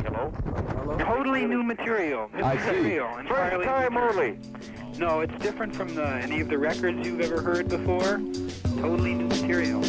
Hello? Hello? Totally new material. This I is see. real. First time only. No, it's different from any of the records you've ever heard before. Totally new material.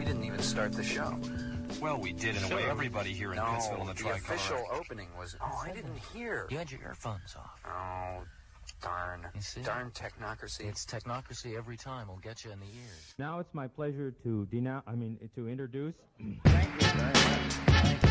We didn't even start the show. Well, we did in a way. Everybody here in Pittsville on the the Tricolor. official opening was... Oh, I didn't hear. You had your earphones off. Oh, darn. You see? Darn technocracy. It's technocracy every time. Will get you in the ears. Now it's my pleasure to introduce. Thank you very much. Thank you.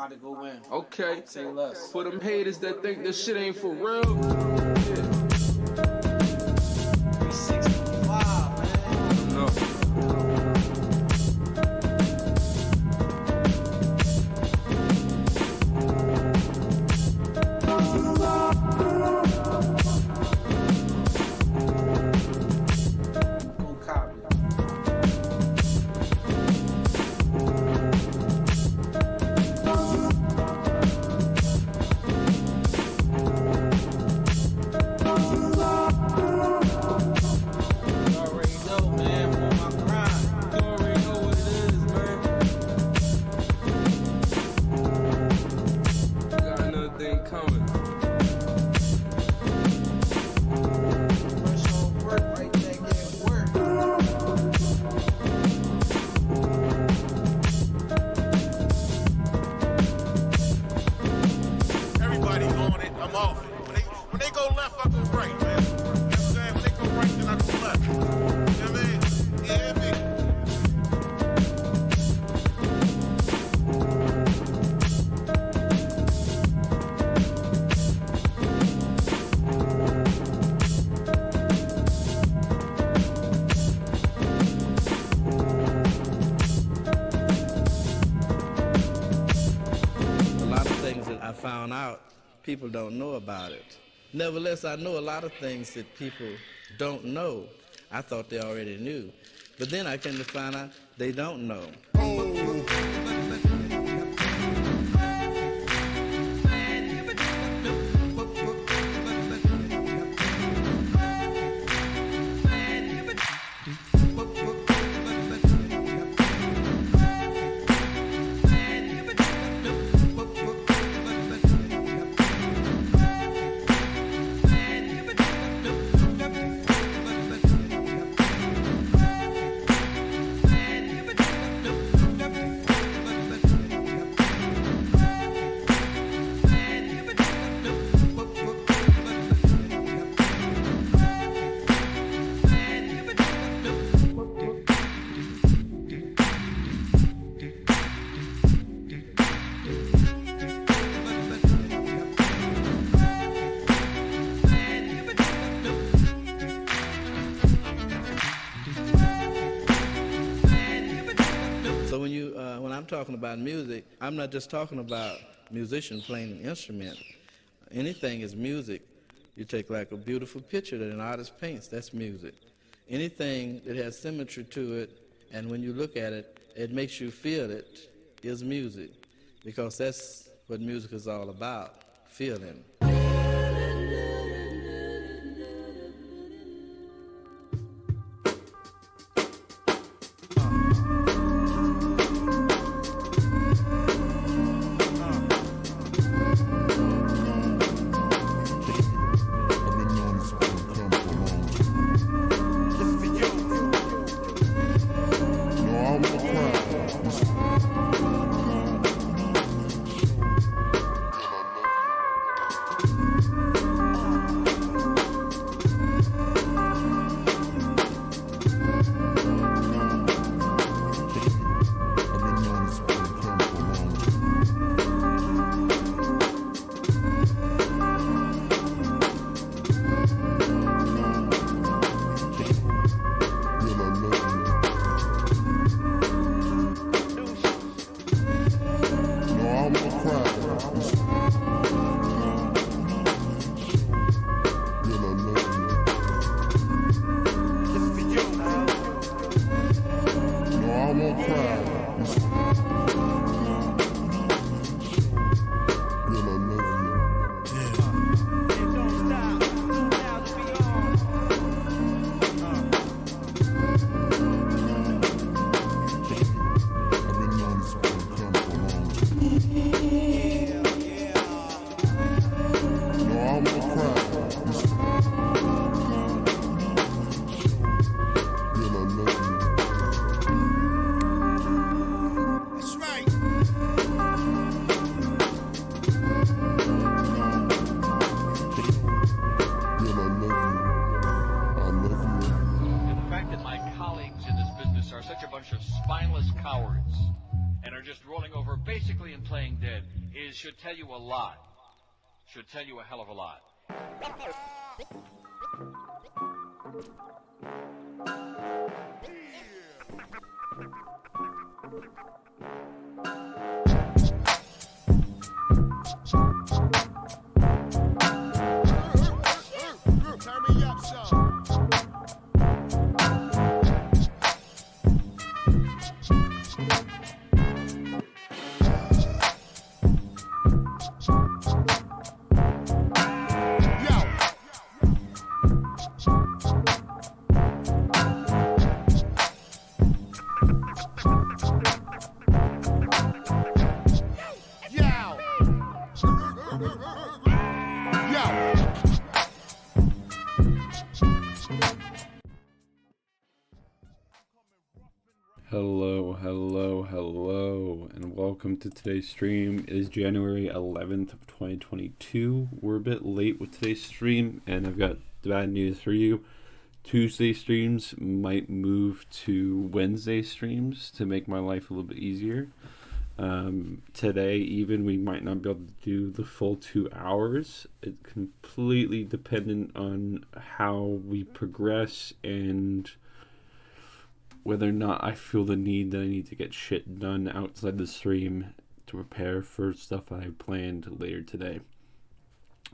To go in. Okay, Say less. for them haters that think this shit ain't for real. Yeah. 365, man. No. Go copy. found out people don't know about it. Nevertheless, I know a lot of things that people don't know. I thought they already knew. But then I came to find out they don't know. So when I'm talking about music, I'm not just talking about musicians playing an instrument. Anything is music. You take like a beautiful picture that an artist paints, that's music. Anything that has symmetry to it, and when you look at it, it makes you feel it, is music. Because that's what music is all about, feeling. Should tell you a lot. Should tell you a hell of a lot. Turn me up, son. Hello, and welcome to today's stream. It is January 11th of 2022. We're a bit late with today's stream, and I've got bad news for you. Tuesday streams might move to Wednesday streams to make my life a little bit easier. Today, even, we might not be able to do the full 2 hours. It's completely dependent on how we progress and whether or not I feel the need that I need to get shit done outside the stream to prepare for stuff that I planned later today.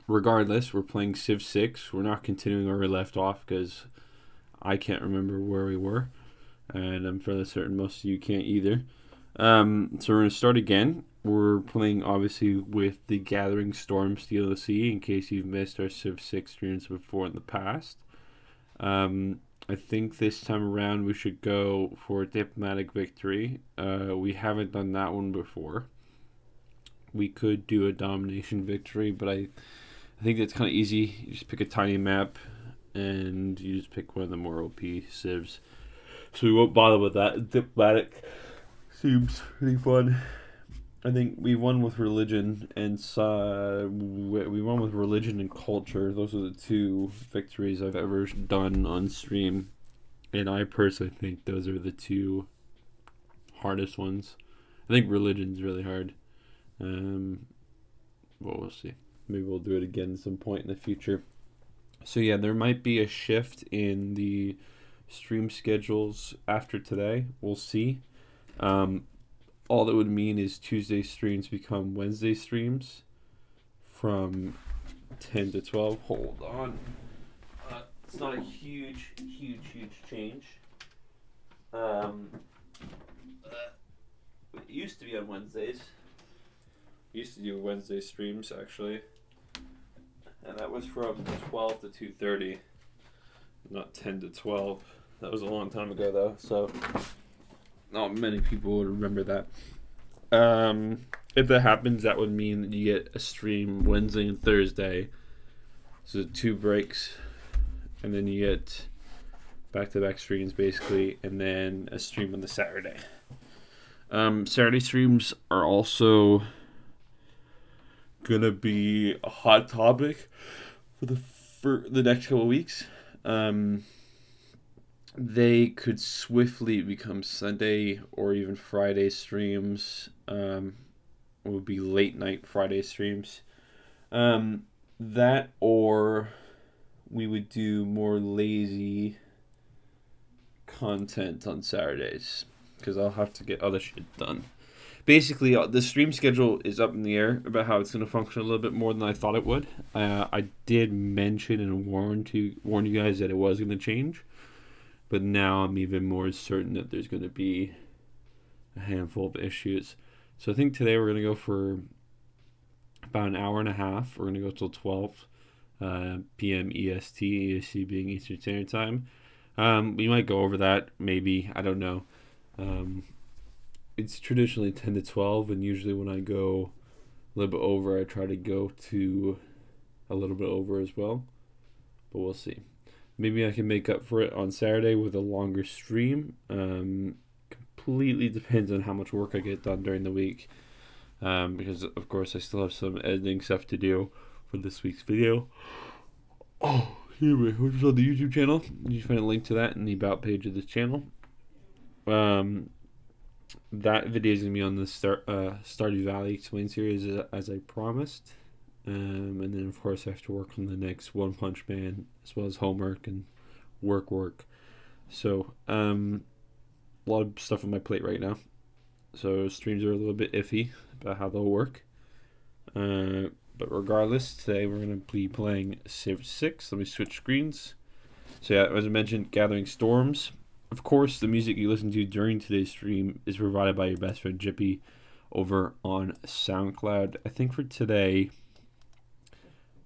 Regardless, we're playing Civ 6. We're not continuing where we left off because I can't remember where we were. and I'm fairly certain most of you can't either. So we're going to start again. We're playing obviously with the Gathering Storms DLC in case you've missed our Civ 6 streams before in the past. I think this time around we should go for Diplomatic Victory. We haven't done that one before. We could do a Domination Victory, but I think that's kind of easy. You just pick a tiny map and you just pick one of the more OP civs. So we won't bother with that. Diplomatic seems pretty fun. I think we won with religion and we won with religion and culture. Those are the two victories I've ever done on stream, and I personally think those are the two hardest ones. I think religion's really hard. Well, we'll see. Maybe we'll do it again at some point in the future. So yeah, there might be a shift in the stream schedules after today. We'll see. All that would mean is Tuesday streams become Wednesday streams from 10 to 12. Hold on. It's not a huge change. It used to be on Wednesdays. Used to do Wednesday streams, actually. And that was from 12 to 2:30. Not 10 to 12. That was a long time ago, though, so not many people would remember that. If that happens, that would mean that you get a stream Wednesday and Thursday. So 2 breaks, and then you get back-to-back streams, basically, and then a stream on the Saturday. Saturday streams are also gonna be a hot topic for the next couple of weeks. They could swiftly become Sunday or even Friday streams. It would be late night Friday streams. That, or we would do more lazy content on Saturdays because I'll have to get other shit done. Basically, the stream schedule is up in the air about how it's going to function a little bit more than I thought it would. I did mention and warn you guys that it was going to change. But now I'm even more certain that there's going to be a handful of issues. So I think today we're going to go for about an hour and a half. We're going to go till 12 p.m. EST being Eastern Standard Time. We might go over that, maybe. I don't know. It's traditionally 10 to 12, and usually when I go a little bit over, I try to go to a little bit over as well. But we'll see. Maybe I can make up for it on Saturday with a longer stream. Completely depends on how much work I get done during the week. Because, of course, I still have some editing stuff to do for this week's video. Oh, anyway, which is on the YouTube channel. You can find a link to that in the About page of this channel. That video is going to be on the Stardew Valley Explained series as I promised. And then, of course, I have to work on the next One Punch Man, as well as homework and work. So, a lot of stuff on my plate right now. So, streams are a little bit iffy about how they'll work. But regardless, today we're going to be playing Civ 6. Let me switch screens. So, yeah, as I mentioned, Gathering Storms. Of course, the music you listen to during today's stream is provided by your best friend, Jippy, over on SoundCloud. I think for today,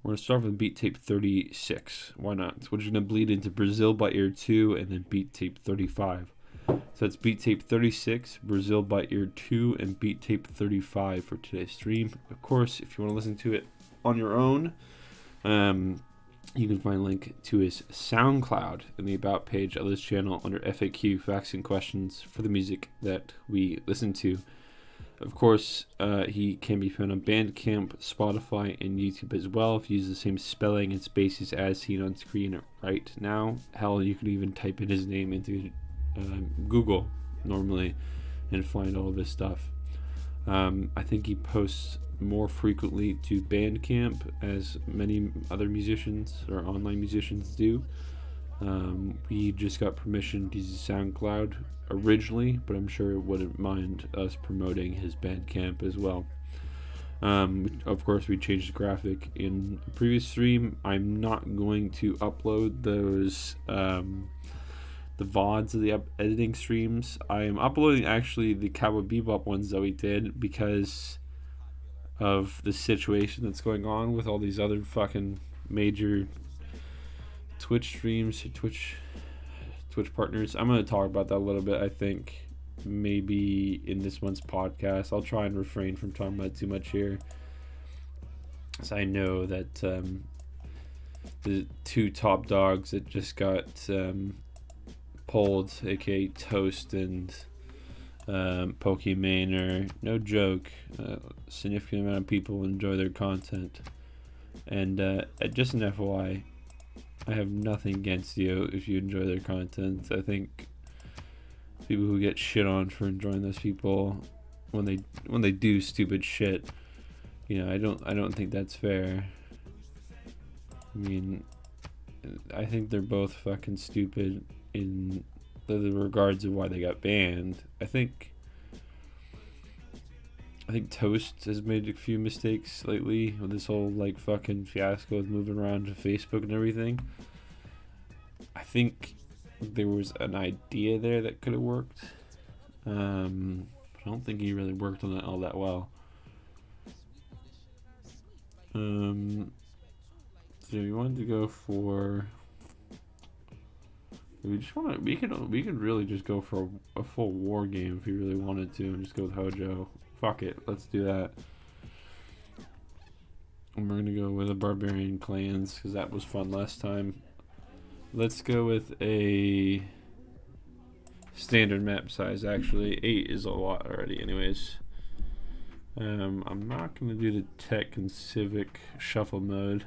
we're going to start with Beat Tape 36. Why not? So we're just going to bleed into Brazil by Ear 2 and then Beat Tape 35. So that's Beat Tape 36, Brazil by Ear 2, and Beat Tape 35 for today's stream. Of course, if you want to listen to it on your own, you can find a link to his SoundCloud in the About page of this channel under FAQ, Facts and Questions, for the music that we listen to. Of course, he can be found on Bandcamp, Spotify, and YouTube as well if you use the same spelling and spaces as seen on screen right now. Hell, you can even type in his name into Google normally and find all of his stuff. I think he posts more frequently to Bandcamp, as many other musicians or online musicians do. We just got permission to use SoundCloud originally, but I'm sure it wouldn't mind us promoting his Bandcamp as well. Of course, we changed the graphic in the previous stream. I'm not going to upload those the VODs of the editing streams. I am uploading actually the Cowboy Bebop ones that we did because of the situation that's going on with all these other fucking major Twitch streams, Twitch partners. I'm going to talk about that a little bit, I think, maybe in this month's podcast. I'll try and refrain from talking about too much here, as I know that the two top dogs that just got pulled, aka Toast and Pokimane, no joke, a significant amount of people enjoy their content. And just an FYI, I have nothing against you if you enjoy their content. I think people who get shit on for enjoying those people when they do stupid shit, you know, I don't think that's fair. I mean, I think they're both fucking stupid in the regards of why they got banned. I think Toast has made a few mistakes lately with this whole like fucking fiasco with moving around to Facebook and everything. I think there was an idea there that could have worked. But I don't think he really worked on it all that well. So we wanted to go for. We could really just go for a full war game if we really wanted to, and just go with Hojo. Fuck it, let's do that. And we're gonna go with the Barbarian Clans because that was fun last time. Let's go with a standard map size. Actually, 8 is a lot already. Anyways, I'm not gonna do the tech and civic shuffle mode.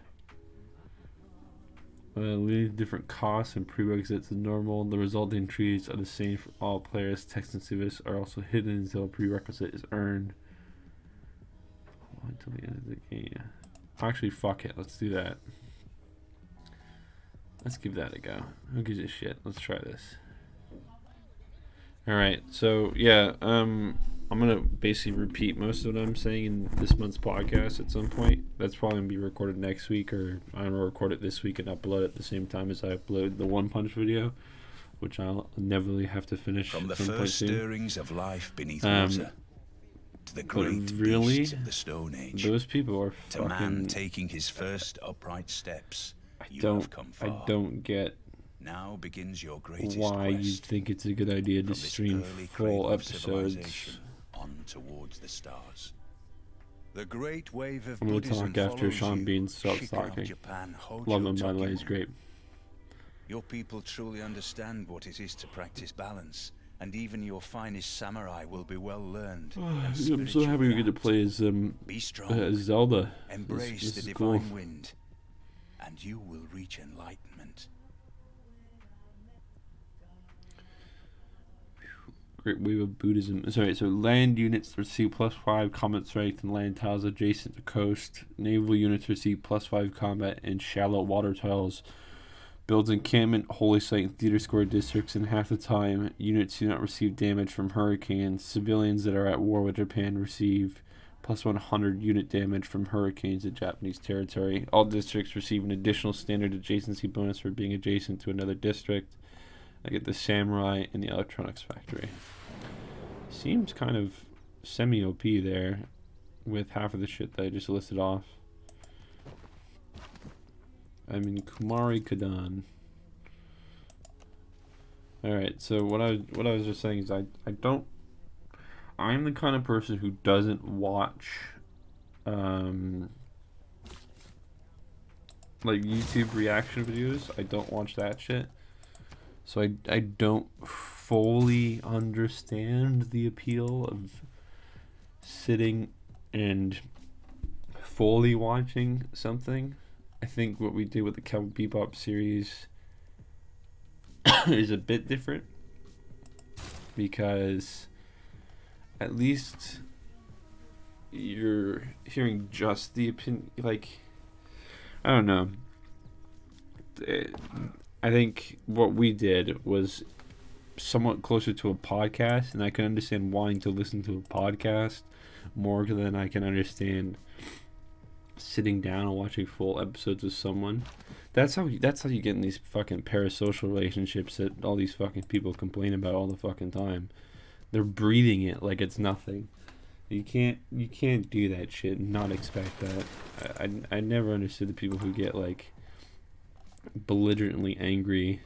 Leading different costs and prerequisites than normal. The resulting trees are the same for all players. Text and civics are also hidden until a prerequisite is earned. Until the end of the game. Actually, fuck it. Let's do that. Let's give that a go. Who gives a shit? Let's try this. Alright, so yeah, I'm gonna basically repeat most of what I'm saying in this month's podcast at some point. That's probably gonna be recorded next week, or I'm gonna record it this week and upload it at the same time as I upload the One Punch video, which I'll inevitably have to finish. From the at some point first soon. stirrings of life beneath water to the great really, beasts of the Stone Age, those people are to fucking. man taking his first upright steps, I don't get. Now begins your greatest why quest you think it's a good idea to stream full episodes. On towards the stars. The great wave of I'm gonna Buddhism talk after follows Sean you, Bean stops kicking off talking. Japan, Hojo Love him, by the way, Tokyo. he's great. Your people truly understand what it is to practice balance, and even your finest samurai will be well learned. I'm so happy we get to play as Be strong. Zelda. Embrace this the is divine cool. wind, and you will reach enlightenment. Great wave of Buddhism. Sorry, so land units receive +5 combat strength and land tiles adjacent to coast. Naval units receive +5 combat in shallow water tiles. Builds encampment, holy site, and theater square districts in half the time. Units do not receive damage from hurricanes. Civilians that are at war with Japan receive +100 unit damage from hurricanes in Japanese territory. All districts receive an additional standard adjacency bonus for being adjacent to another district. I get the samurai and the electronics factory. Seems kind of semi-OP there with half of the shit that I just listed off. I mean, Kumari Kadan. Alright, so what I was just saying is I'm the kind of person who doesn't watch like YouTube reaction videos. I don't watch that shit. So I don't fully understand the appeal of sitting and fully watching something. I think what we did with the Cowboy Bebop series is a bit different, because at least you're hearing just the opinion. Like, I don't know. I think what we did was somewhat closer to a podcast, and I can understand wanting to listen to a podcast more than I can understand sitting down and watching full episodes with someone. That's how you get in these fucking parasocial relationships that all these fucking people complain about all the fucking time. They're breathing it like it's nothing. You can't do that shit and not expect that. I never understood the people who get like belligerently angry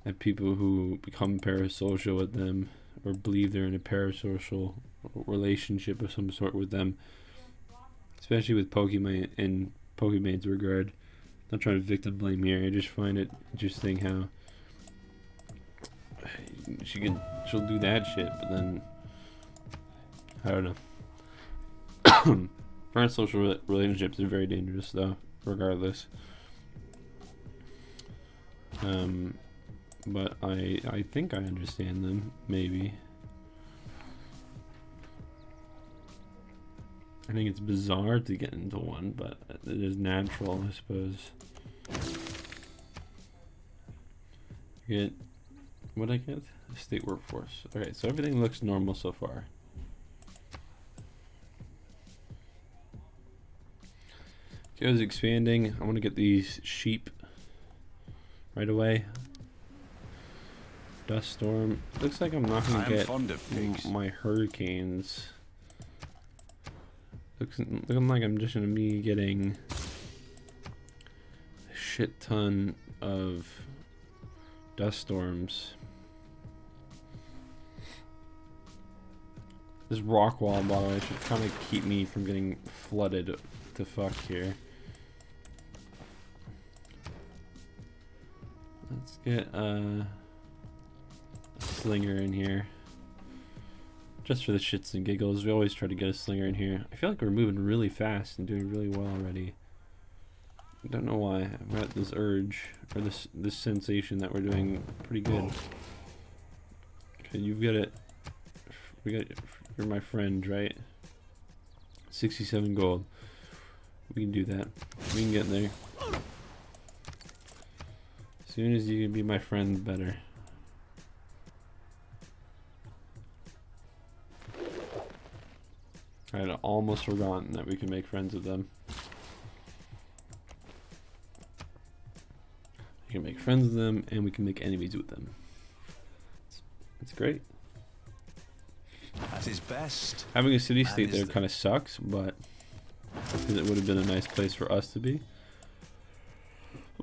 at people who become parasocial with them or believe they're in a parasocial relationship of some sort with them, especially with Pokemon and Pokemon's regard. Not trying to victim blame here. I just find it interesting how she'll do that shit, but then I don't know. Parasocial relationships are very dangerous, though, regardless. But I think I understand them, maybe. I think it's bizarre to get into one, but it is natural, I suppose. What'd I get? State workforce. Okay, so everything looks normal so far. Okay, I was expanding. I want to get these sheep right away. Dust storm. Looks like I'm not gonna get my hurricanes. Looking like I'm just gonna be getting a shit ton of dust storms. This rock wall, by the way, should kind of keep me from getting flooded to fuck here. Let's get a slinger in here. Just for the shits and giggles, we always try to get a slinger in here. I feel like we're moving really fast and doing really well already. I don't know why. I've got this urge, or this sensation that we're doing pretty good. Okay, you've got it. You're my friend, right? 67 gold. We can do that. We can get there. As soon as you can be my friend, the better. I had almost forgotten that we can make friends with them. We can make friends with them, and we can make enemies with them. It's great. At his best. Having a city-state there kind of sucks, but because it would have been a nice place for us to be.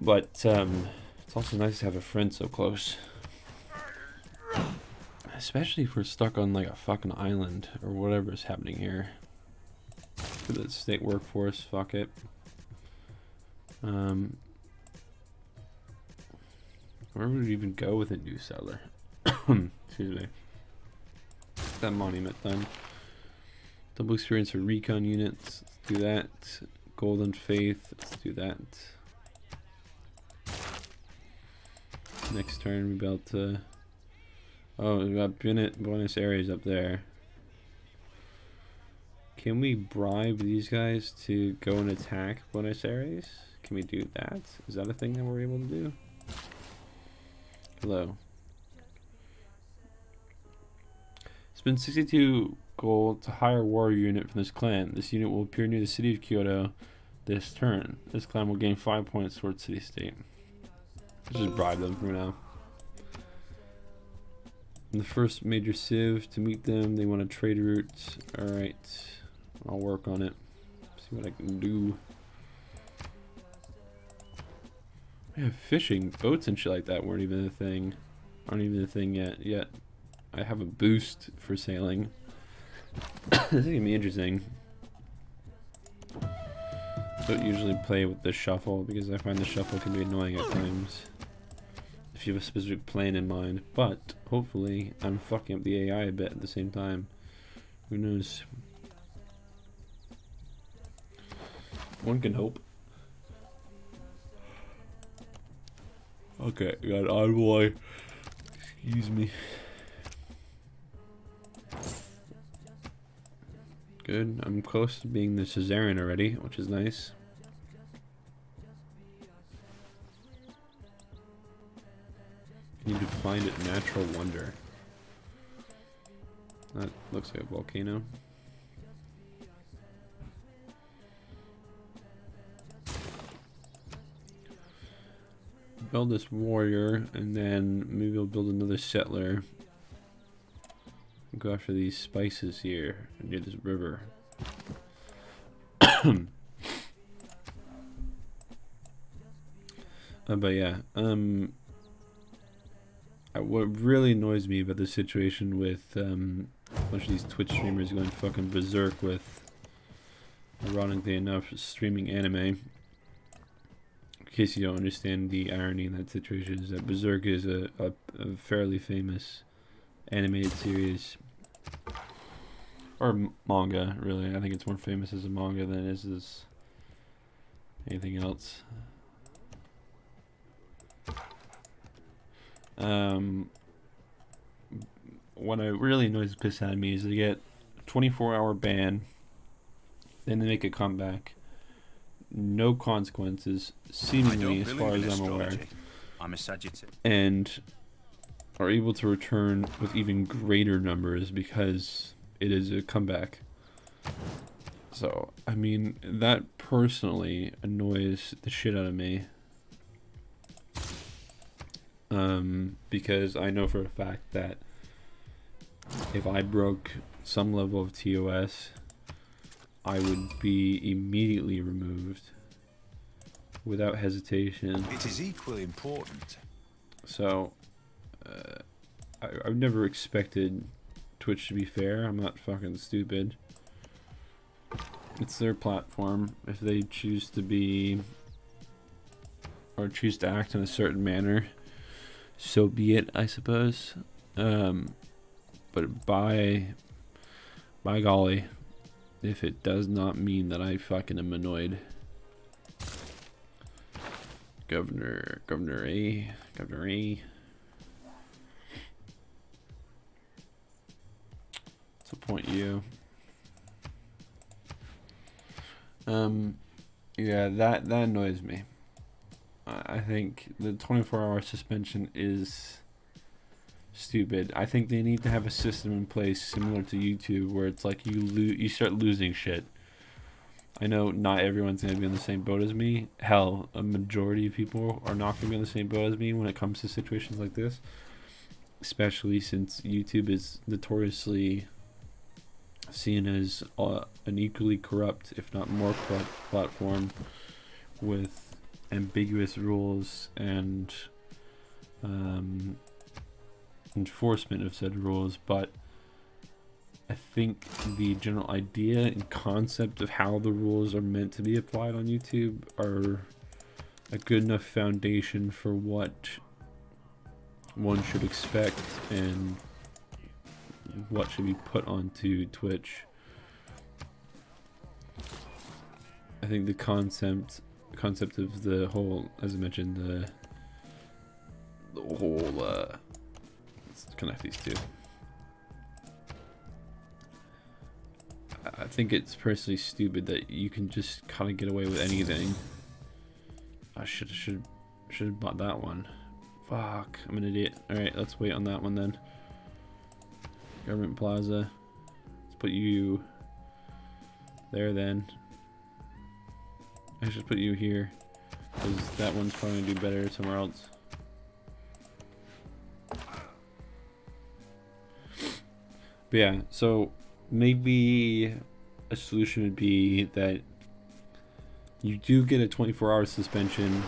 But it's also nice to have a friend so close. Especially if we're stuck on like a fucking island or whatever is happening here. For the state workforce, fuck it. Where would we even go with a new settler? Excuse me. That monument done. Double experience for recon units. Let's do that. Golden Faith. Let's do that. Next turn, we'll be able to. Oh, we got Buenos Aires up there. Can we bribe these guys to go and attack Buenos Aires? Can we do that? Is that a thing that we're able to do? Hello. Spend 62 gold to hire a warrior unit from this clan. This unit will appear near the city of Kyoto this turn. This clan will gain 5 points towards city state. Let's just bribe them for now. And the first major civ to meet them, they want a trade route. Alright, I'll work on it. See what I can do. Yeah, fishing, boats and shit like that weren't even a thing. Aren't even a thing yet. I have a boost for sailing. This is gonna be interesting. Don't usually play with the shuffle because I find the shuffle can be annoying at times if you have a specific plan in mind, but hopefully I'm fucking up the AI a bit at the same time. Who knows? One can hope. Okay, we got envoy. Excuse me. Good. I'm close to being the Caesarean already, which is nice. I need to find a natural wonder. That looks like a volcano. build this warrior, and then maybe we'll build another settler. Go after these spices here near this river. But yeah, what really annoys me about the situation with a bunch of these Twitch streamers going fucking berserk with, ironically enough, streaming anime. In case you don't understand the irony in that situation, is that Berserk is a fairly famous animated series, or manga, really. I think it's more famous as a manga than it is as anything else. What really annoys the piss out of me is they get a 24-hour ban, then they make a comeback, no consequences, seemingly, as far as I'm aware, I'm a Sagittarius, and are able to return with even greater numbers because it is a comeback. So, I mean, that personally annoys the shit out of me. Because I know for a fact that if I broke some level of TOS, I would be immediately removed without hesitation. It is equally important. So, I've never expected Twitch to be fair. I'm not fucking stupid. It's their platform. If they choose to be, or choose to act in a certain manner, so be it, I suppose. But by golly, if it does not mean that I fucking am annoyed. Governor A. Let's appoint you. Yeah, that annoys me. I think the 24-hour suspension is stupid. I think they need to have a system in place similar to YouTube, where it's like you start losing shit. I know not everyone's going to be on the same boat as me. Hell, a majority of people are not going to be on the same boat as me when it comes to situations like this. Especially since YouTube is notoriously seen as an equally corrupt, if not more corrupt, platform with ambiguous rules and enforcement of said rules. But I think the general idea and concept of how the rules are meant to be applied on YouTube are a good enough foundation for what one should expect and what should be put onto Twitch. I think the concept of the whole, as I mentioned, the whole let's connect these two. I think it's personally stupid that you can just kind of get away with anything. I should have bought that one. Fuck, I'm an idiot. Alright, let's wait on that one then. Government Plaza. Let's put you there then. I should put you here, because that one's probably going to do better somewhere else. But yeah, so maybe a solution would be that you do get a 24-hour suspension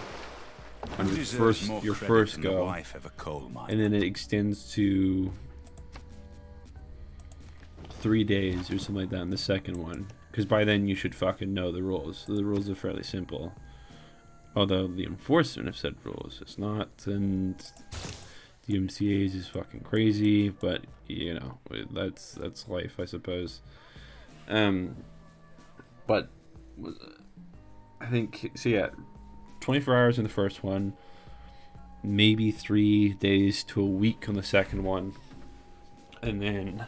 on your first go, and then it extends to 3 days or something like that in the second one, because by then you should fucking know the rules. So the rules are fairly simple, although the enforcement of said rules is not, and the MCA's is fucking crazy, but you know, that's life, I suppose. But I think so. Yeah, 24 hours in the first one, maybe 3 days to a week on the second one, and then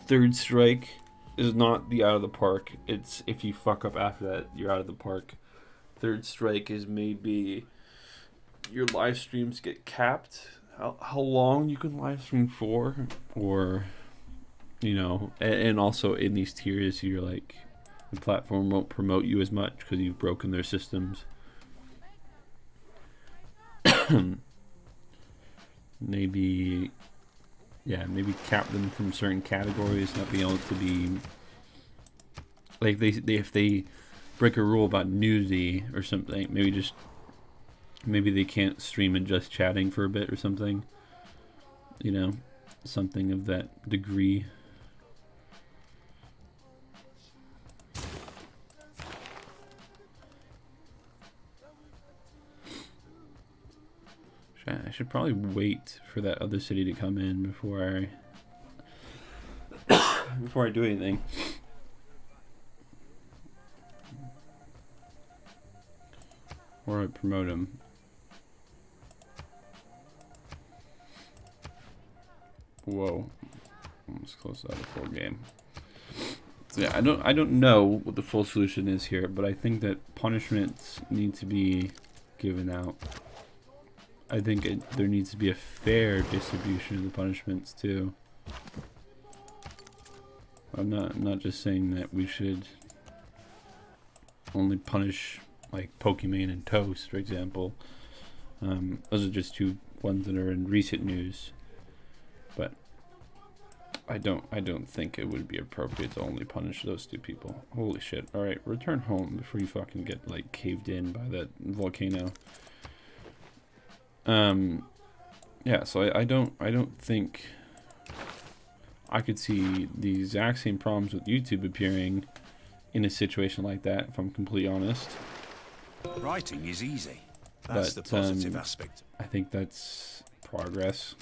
third strike is not the out of the park. It's if you fuck up after that, you're out of the park. Third strike is maybe your live streams get capped, how long you can live stream for, or you know, and also in these tiers you're like, the platform won't promote you as much because you've broken their systems. maybe, yeah, maybe cap them from certain categories, not being able to be, like, if they break a rule about nudity or something, maybe they can't stream and just chatting for a bit or something, you know, something of that degree. I should probably wait for that other city to come in before I do anything. Or I promote him. Whoa. Almost close out of full game. So yeah, I don't know what the full solution is here, but I think that punishments need to be given out. I think there needs to be a fair distribution of the punishments too. I'm not just saying that we should only punish like Pokemon and Toast, for example. Those are just two ones that are in recent news, but I don't think it would be appropriate to only punish those two people. Holy shit! All right, return home before you fucking get like caved in by that volcano. Yeah, so I don't think I could see the exact same problems with YouTube appearing in a situation like that, if I'm completely honest. Writing is easy. That's But, the positive aspect. I think that's progress.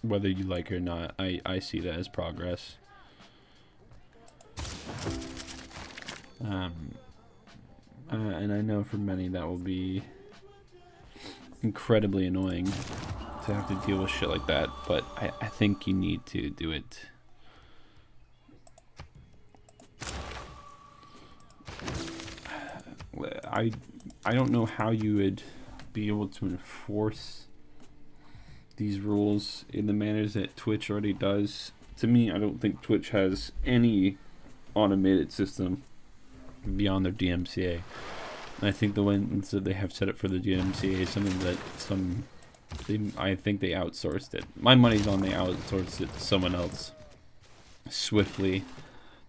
Whether you like it or not, I see that as progress. And I know for many that will be incredibly annoying to have to deal with shit like that, but I think you need to do it. I don't know how you would be able to enforce these rules in the manners that Twitch already does. To me, I don't think Twitch has any automated system beyond their DMCA. And I think the ones that they have set up for the DMCA is something that I think they outsourced it. My money's on they outsourced it to someone else swiftly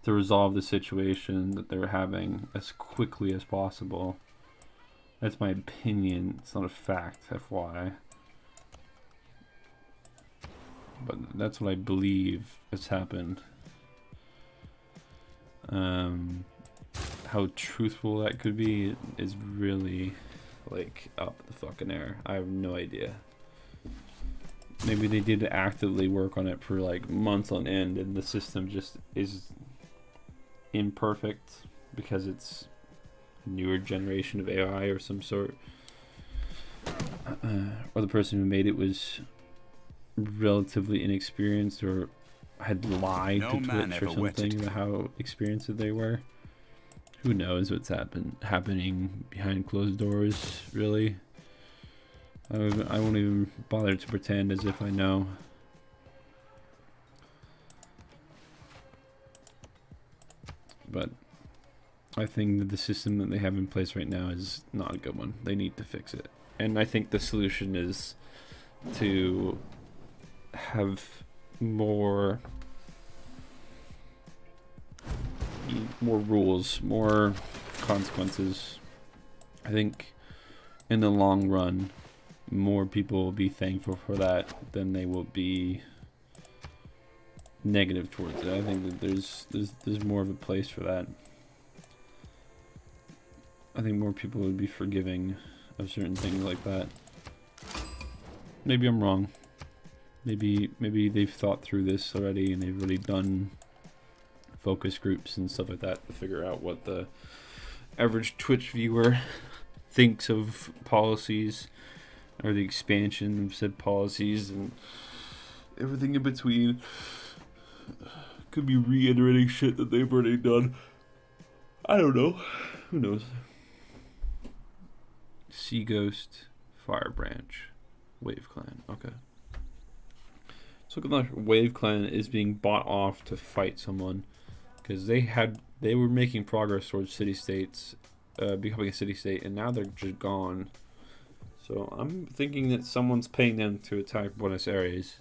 to resolve the situation that they're having as quickly as possible. That's my opinion. It's not a fact, FYI. But that's what I believe has happened. How truthful that could be is really like up the fucking air. I have no idea. Maybe they did actively work on it for like months on end, and the system just is imperfect because it's a newer generation of AI or some sort, or the person who made it was relatively inexperienced or had lied to Twitch or something about how experienced they were. Who knows what's happening behind closed doors, really. I won't even bother to pretend as if I know. But I think that the system that they have in place right now is not a good one. They need to fix it. And I think the solution is to have more rules, more consequences. I think in the long run, more people will be thankful for that than they will be negative towards it. I think that there's more of a place for that. I think more people would be forgiving of certain things like that. Maybe I'm wrong. Maybe they've thought through this already and they've already done focus groups and stuff like that to figure out what the average Twitch viewer thinks of policies or the expansion of said policies and everything in between. Could be reiterating shit that they've already done. I don't know. Who knows? Sea Ghost, Fire Branch, Wave Clan. Okay. So look like Wave Clan is being bought off to fight someone because they were making progress towards city states, becoming a city state, and now they're just gone. So I'm thinking that someone's paying them to attack Buenos Aires,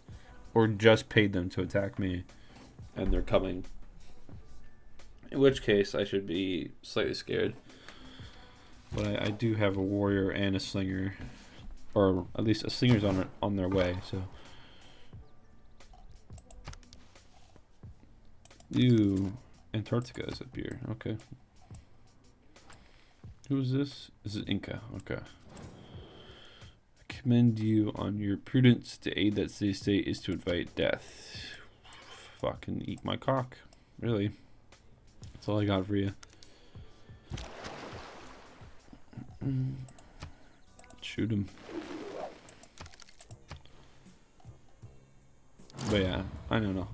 or just paid them to attack me, and they're coming. In which case, I should be slightly scared. But I do have a warrior and a slinger, or at least a slinger's on their way. So, Antarctica is up here. Okay. Who is this? This is Inca. Okay. I commend you on your prudence. To aid that city-state is to invite death. Fucking eat my cock. Really. That's all I got for you. Shoot him. But yeah, I don't know.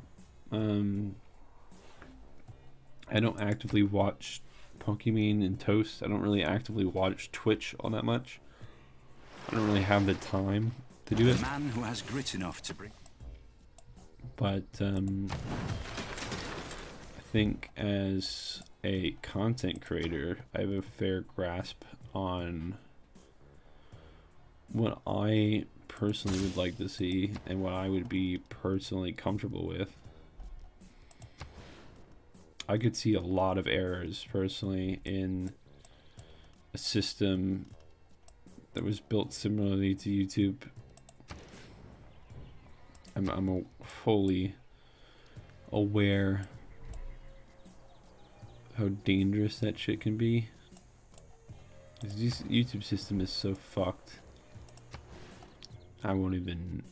I don't actively watch Pokimane and Toast. I don't really actively watch Twitch all that much. I don't really have the time to do it. A man who has grit enough to bring. But I think as a content creator, I have a fair grasp on what I personally would like to see and what I would be personally comfortable with. I could see a lot of errors personally in a system that was built similarly to YouTube. I'm fully aware how dangerous that shit can be. This YouTube system is so fucked. I won't even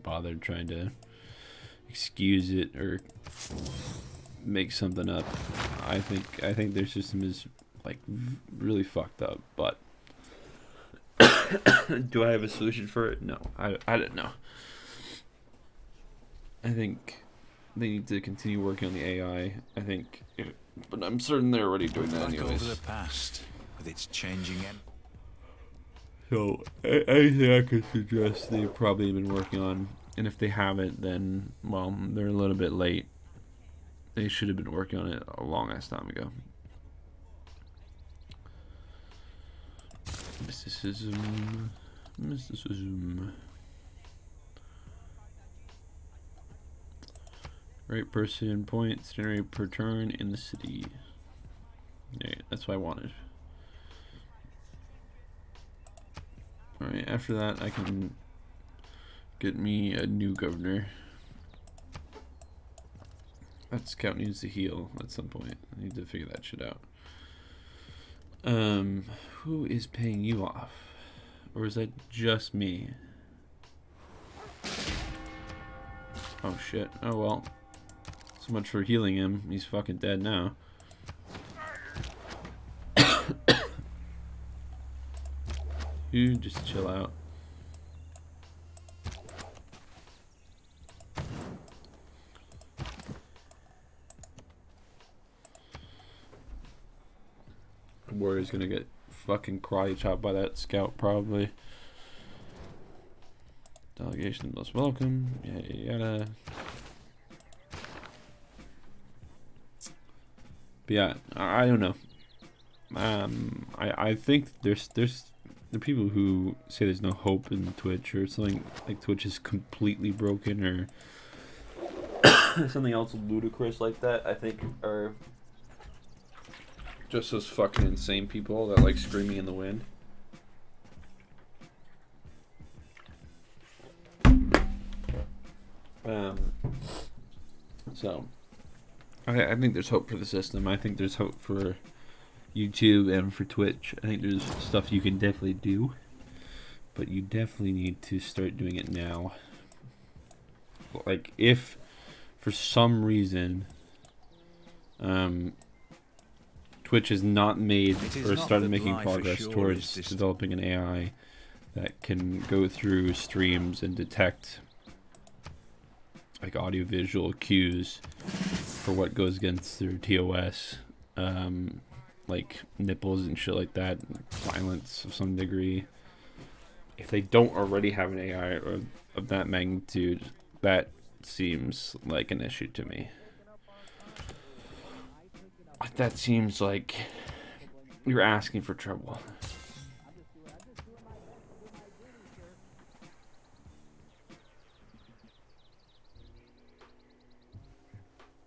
bother trying to excuse it or make something up. I think their system is like really fucked up, but do I have a solution for it? No, I don't know. I think they need to continue working on the AI. But I'm certain they're already doing that anyways. Over the past with its changing end. So anything I could suggest they've probably been working on, and if they haven't, then well, they're a little bit late. They should have been working on it a long ass time ago. Mysticism. Right person points generate per turn in the city. Yeah, that's what I wanted. Alright, after that I can get me a new governor. That scout needs to heal at some point. I need to figure that shit out. Who is paying you off? Or is that just me? Oh shit. Oh well. So much for healing him. He's fucking dead now. You just chill out. Warrior's gonna get fucking karate chopped by that scout probably. Delegation most welcome. Yada yada. But yeah, I don't know. I think there's the people who say there's no hope in Twitch or something, like Twitch is completely broken or something else ludicrous like that, I think are just those fucking insane people that like screaming in the wind. So I think there's hope for the system. I think there's hope for YouTube and for Twitch. I think there's stuff you can definitely do, but you definitely need to start doing it now. Like if for some reason Twitch has not made or started making progress towards developing an AI that can go through streams and detect like audio-visual cues for what goes against their TOS, like nipples and shit like that, violence of some degree. If they don't already have an AI or of that magnitude, that seems like an issue to me. That seems like you're asking for trouble.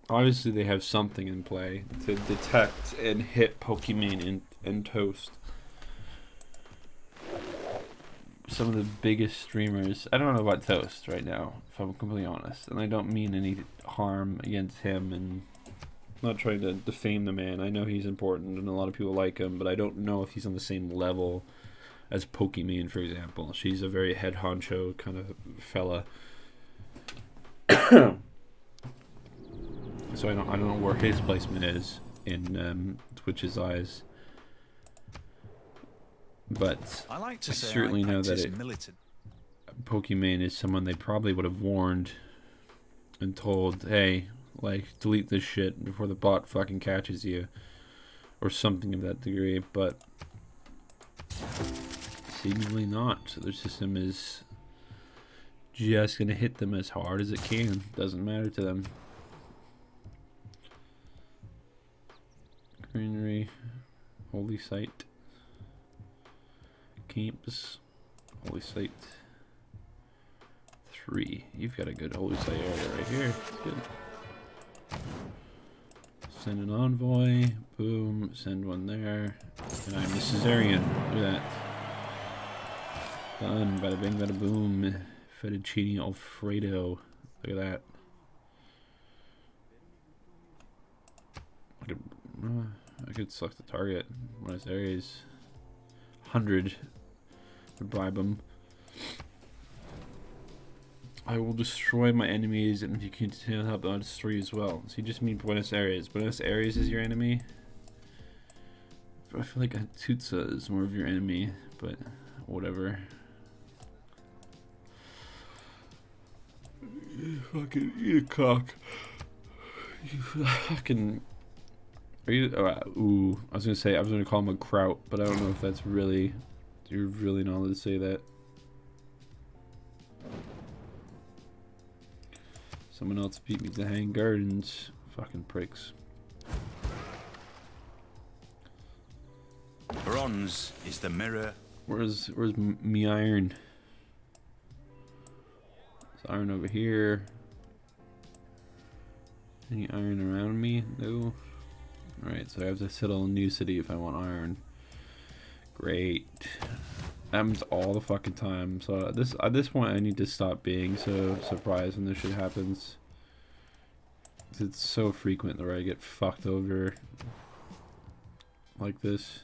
obviously they have something in play to detect and hit Pokimane and Toast. Some of the biggest streamers. I don't know about Toast right now, if I'm completely honest, and I don't mean any harm against him, and I'm not trying to defame the man. I know he's important and a lot of people like him, but I don't know if he's on the same level as Pokimane, for example. She's a very head honcho kind of fella. So I don't know where his placement is in Twitch's eyes. But I like to say certainly I know that practice militant. Pokimane is someone they probably would have warned and told, hey, like, delete this shit before the bot fucking catches you, or something of that degree, but seemingly not. Their system is just gonna hit them as hard as it can. Doesn't matter to them. Greenery, holy site, campus, holy site 3. You've got a good holy site area right here. That's good. Send an envoy. Boom. Send one there. And I'm the Caesarian. Look at that. Done. Bada bing, bada boom. Fettuccine Alfredo. Look at that. I could select the target. Buenos Aires. 100. Would bribe them. I will destroy my enemies, and if you continue to help, I'll destroy you as well. So you just mean Buenos Aires. Buenos Aires is your enemy? I feel like Hattusa is more of your enemy, but whatever. You fucking eat a cock. You fucking... Are you... ooh, I was gonna call him a kraut, but I don't know if that's really... You're really not allowed to say that. Someone else beat me to hang gardens. Fucking pricks. Bronze is the mirror. Where's me iron? There's iron over here. Any iron around me? No. Alright, so I have to settle a new city if I want iron. Great. Happens all the fucking time. So at this point I need to stop being so surprised when this shit happens. It's so frequent where I get fucked over like this.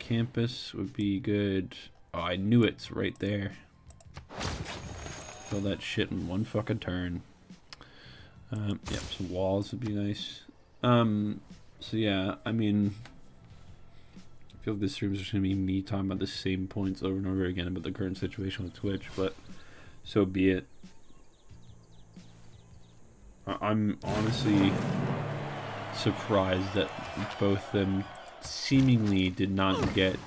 Campus would be good. Oh, I knew it's right there. Fill that shit in one fucking turn. Yep, some walls would be nice. So yeah, I mean, I feel like this stream is just gonna be me talking about the same points over and over again about the current situation with Twitch, but so be it. I'm honestly surprised that both of them seemingly did not get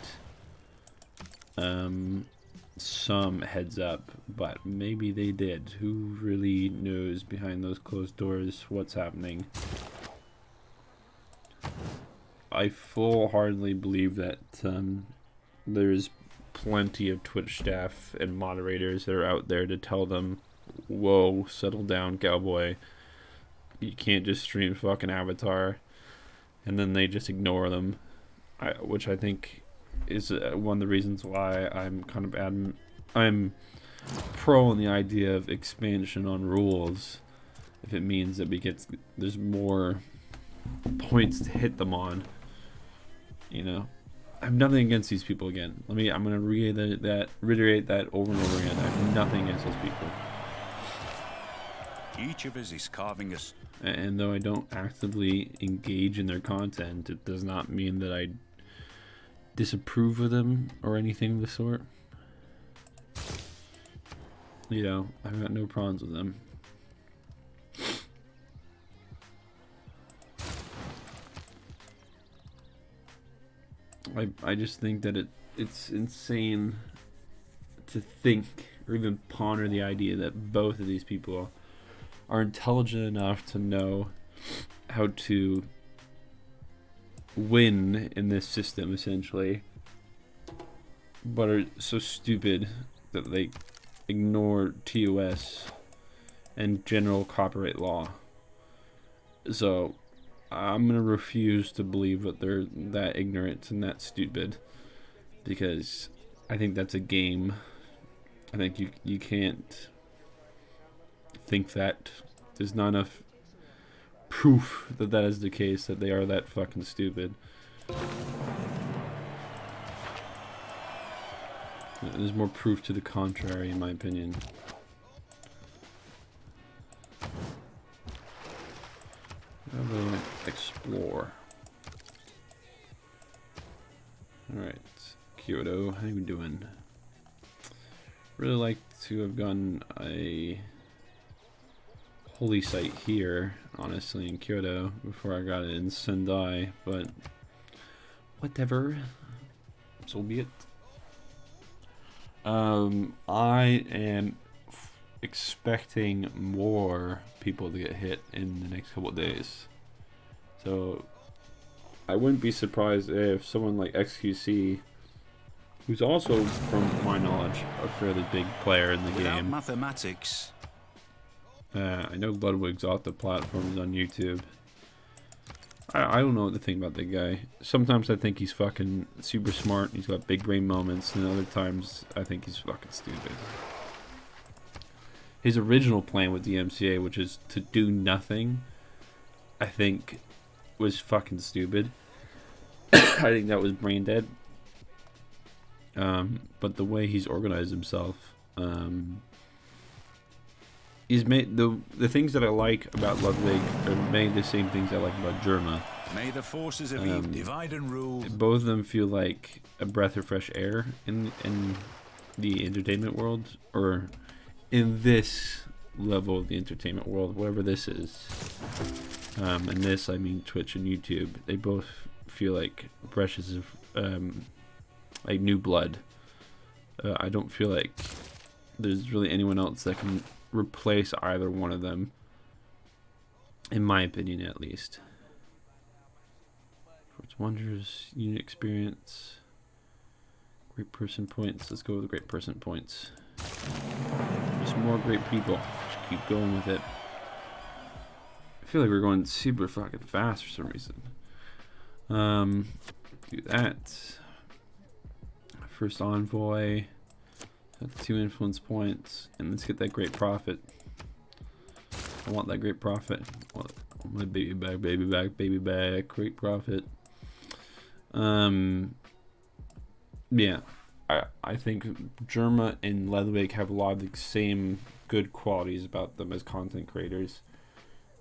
some heads up, but maybe they did. Who really knows behind those closed doors what's happening? I full-heartedly believe that there's plenty of Twitch staff and moderators that are out there to tell them, whoa, settle down, cowboy. You can't just stream fucking Avatar. And then they just ignore them. Which I think is one of the reasons why I'm kind of I'm pro on the idea of expansion on rules. If it means that there's more points to hit them on. You know, I have nothing against these people again. I'm gonna reiterate that over and over again. I have nothing against those people. Each of us is carving us. And though I don't actively engage in their content, it does not mean that I disapprove of them or anything of the sort. You know, I've got no problems with them. I just think that it's insane to think or even ponder the idea that both of these people are intelligent enough to know how to win in this system, essentially, but are so stupid that they ignore TOS and general copyright law. So I'm gonna refuse to believe that they're that ignorant and that stupid, because I think that's a game. I think you can't think that. There's not enough proof that that is the case, that they are that fucking stupid. There's more proof to the contrary, in my opinion. I'm gonna explore. Alright, Kyoto, how you doing? Really like to have gotten a holy site here, honestly, in Kyoto, before I got it in Sendai, but whatever. So be it. I am expecting more people to get hit in the next couple of days. So I wouldn't be surprised if someone like XQC, who's also, from my knowledge, a fairly big player in the Without game. mathematics. I know Ludwig's off the platforms on YouTube. I don't know what to think about that guy. Sometimes I think he's fucking super smart. He's got big brain moments, and other times I think he's fucking stupid. His original plan with the MCA, which is to do nothing, I think was fucking stupid. I think that was brain dead. But the way he's organized himself, he's made the things that I like about Ludwig are many of the same things I like about Germa. May the forces of Eve divide and rule. Both of them feel like a breath of fresh air in the entertainment world, or in this level of the entertainment world, whatever this is. And this, I mean Twitch and YouTube. They both feel like brushes of like new blood. I don't feel like there's really anyone else that can replace either one of them, in my opinion, at least. Forts Wonders, unit experience, great person points. Let's go with the great person points. Just more great people. Just keep going with it. I feel like we're going super fucking fast for some reason. Do that. First envoy. That's 2 influence points, and let's get that great prophet. I want that great prophet. I want my baby back, great prophet. Yeah, I think Germa and Ludwig have a lot of the same good qualities about them as content creators.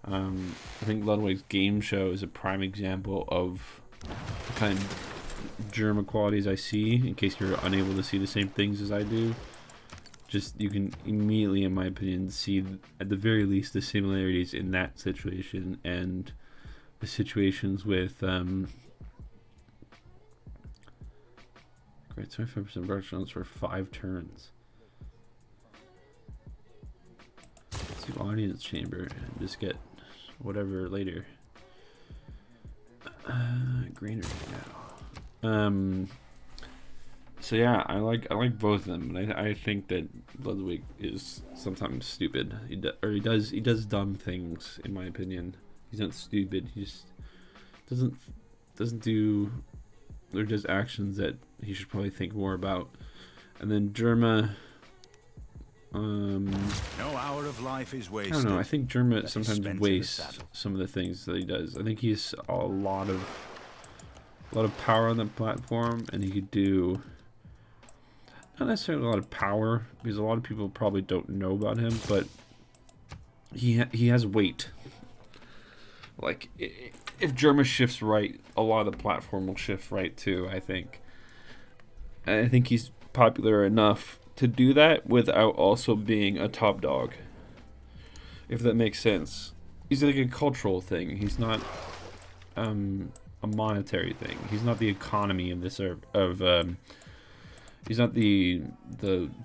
I think Ludwig's game show is a prime example of the kind of Germa qualities I see, in case you're unable to see the same things as I do. Just, you can immediately, in my opinion, see at the very least the similarities in that situation and the situations with great 25% productions for 5 turns. Let's do audience chamber and just get whatever later. Greenery now. So yeah, I like both of them, but I think that Ludwig is sometimes stupid. He does dumb things, in my opinion. He's not stupid. He just doesn't do, or does actions that he should probably think more about. And then Germa, no hour of life is wasted. I don't know. I think Germa sometimes wastes some of the things that he does. I think he's a lot of power on the platform, and he could do not necessarily a lot of power, because a lot of people probably don't know about him, but he has weight. Like, if Germa shifts right, a lot of the platform will shift right too, I think. And I think he's popular enough to do that without also being a top dog, if that makes sense. He's like a cultural thing. He's not a monetary thing. He's not the economy of this he's not the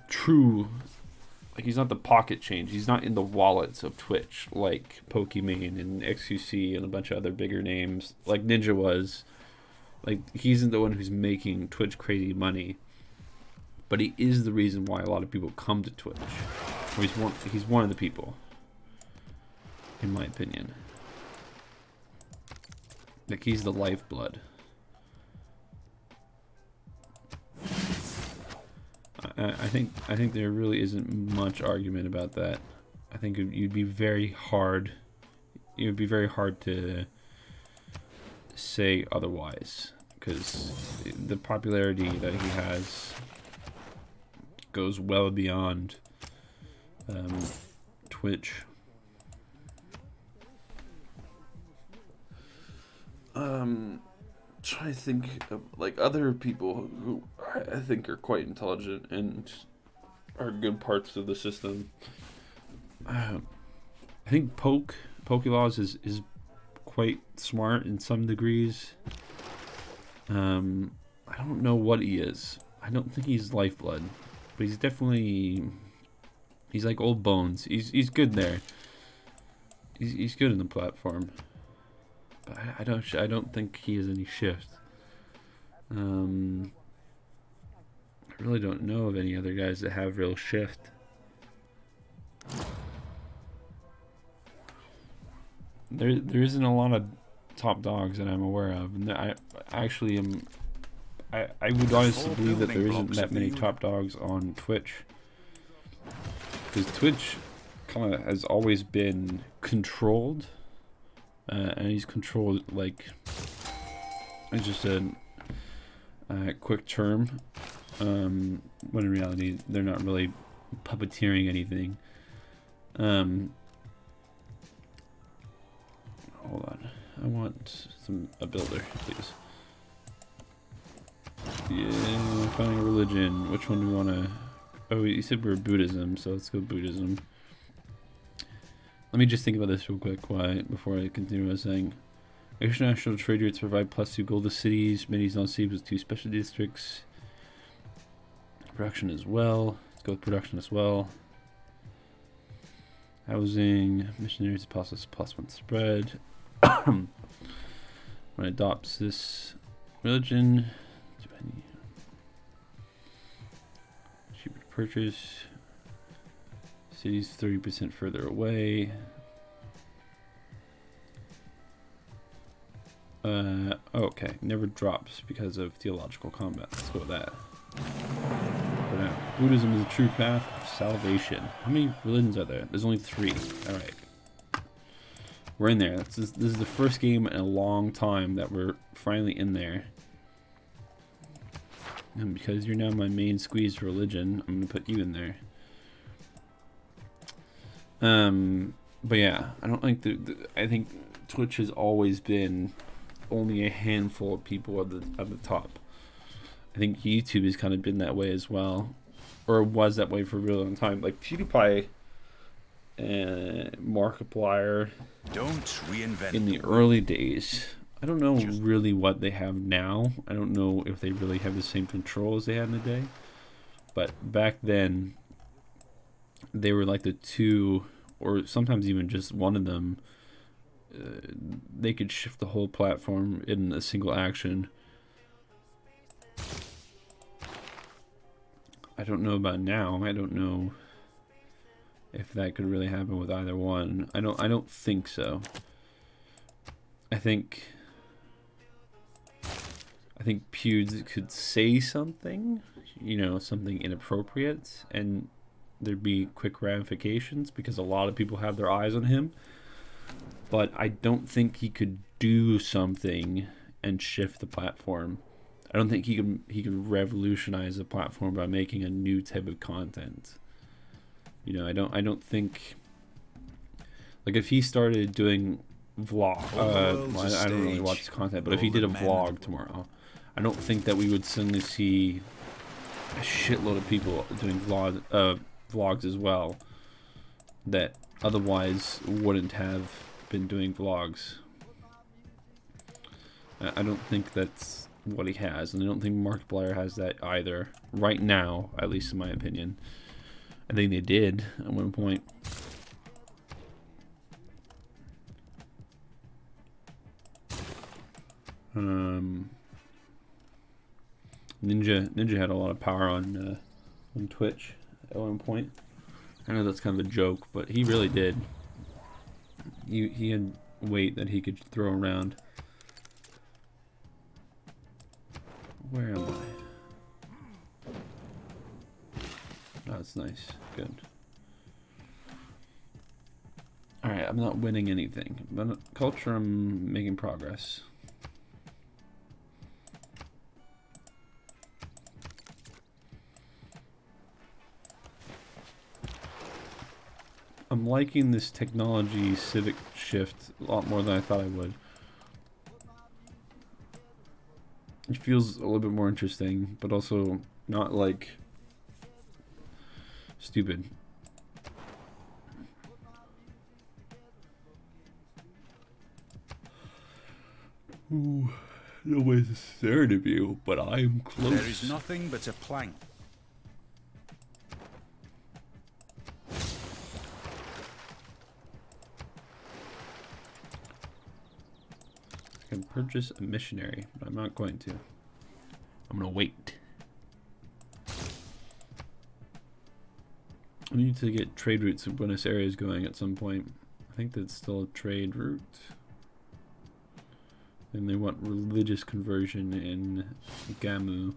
true, like, he's not the pocket change. He's not in the wallets of Twitch like Pokimane and XQC and a bunch of other bigger names like Ninja was. Like, he isn't the one who's making Twitch crazy money, but he is the reason why a lot of people come to Twitch. Or he's one of the people. in my opinion. Like, he's the lifeblood. I think there really isn't much argument about that. I think you'd be very hard. It would be very hard to say otherwise, because the popularity that he has goes well beyond Twitch. Try to think of like other people who I think are quite intelligent and are good parts of the system. I think Pokelaws is quite smart in some degrees. I don't know what he is. I don't think he's Lifeblood, but he's definitely, he's like Old Bones. He's good there. He's good in the platform. But I don't think he has any shift. I really don't know of any other guys that have real shift. There isn't a lot of top dogs that I'm aware of, and I actually am. I would honestly believe that there isn't that many top dogs on Twitch, because Twitch kind of has always been controlled. And he's controlled like it's just a quick term, when in reality they're not really puppeteering anything. Hold on, I want a builder, please. Yeah, finding a religion. Which one do we want to? Oh, you said we're Buddhism, so let's go Buddhism. Let me just think about this real quick before I continue what I was saying. International trade routes provide +2 gold to cities. Many non-cities with 2 special districts. Production as well. Let's go with production as well. Housing. Missionaries process +1 spread. When it adopts this religion. Cheaper to purchase. Cities 30% further away. Okay, never drops because of theological combat. Let's go with that. For now, Buddhism is a true path of salvation. How many religions are there? There's only 3. All right, we're in there. This is the first game in a long time that we're finally in there. And because you're now my main squeeze religion, I'm gonna put you in there. But yeah, I don't think I think Twitch has always been only a handful of people at the top. I think YouTube has kind of been that way as well, or was that way for a really long time. Like PewDiePie and Markiplier, don't reinvent in the early days. I don't know really what they have now. I don't know if they really have the same control as they had in the day. But back then, they were like the two, or sometimes even just one of them. They could shift the whole platform in a single action. I don't know about now. I don't know if that could really happen with either one. I don't think so. I think Pewds could say something, something inappropriate, and there'd be quick ramifications because a lot of people have their eyes on him. But I don't think he could do something and shift the platform. I don't think he could revolutionize the platform by making a new type of content. I don't think, like, if he started doing vlog, I don't really watch his content, but if he did a vlog tomorrow, I don't think that we would suddenly see a shitload of people doing vlogs as well that otherwise wouldn't have been doing vlogs. I don't think that's what he has, and I don't think Markiplier has that either right now, at least in my opinion. I think they did at one point. Ninja had a lot of power on Twitch at one point. I know that's kind of a joke, but he really did. he had weight that he could throw around. Where am I? Oh, that's nice. Good. Alright, I'm not winning anything. But culture, I'm making progress. I'm liking this technology civic shift a lot more than I thought I would. It feels a little bit more interesting, but also not like stupid. Ooh, no way to stare at you, but I'm close. There is nothing but a plank. I can purchase a missionary, but I'm not going to. I'm gonna wait. I need to get trade routes in Buenos Aires going at some point. I think that's still a trade route. And they want religious conversion in Gamu.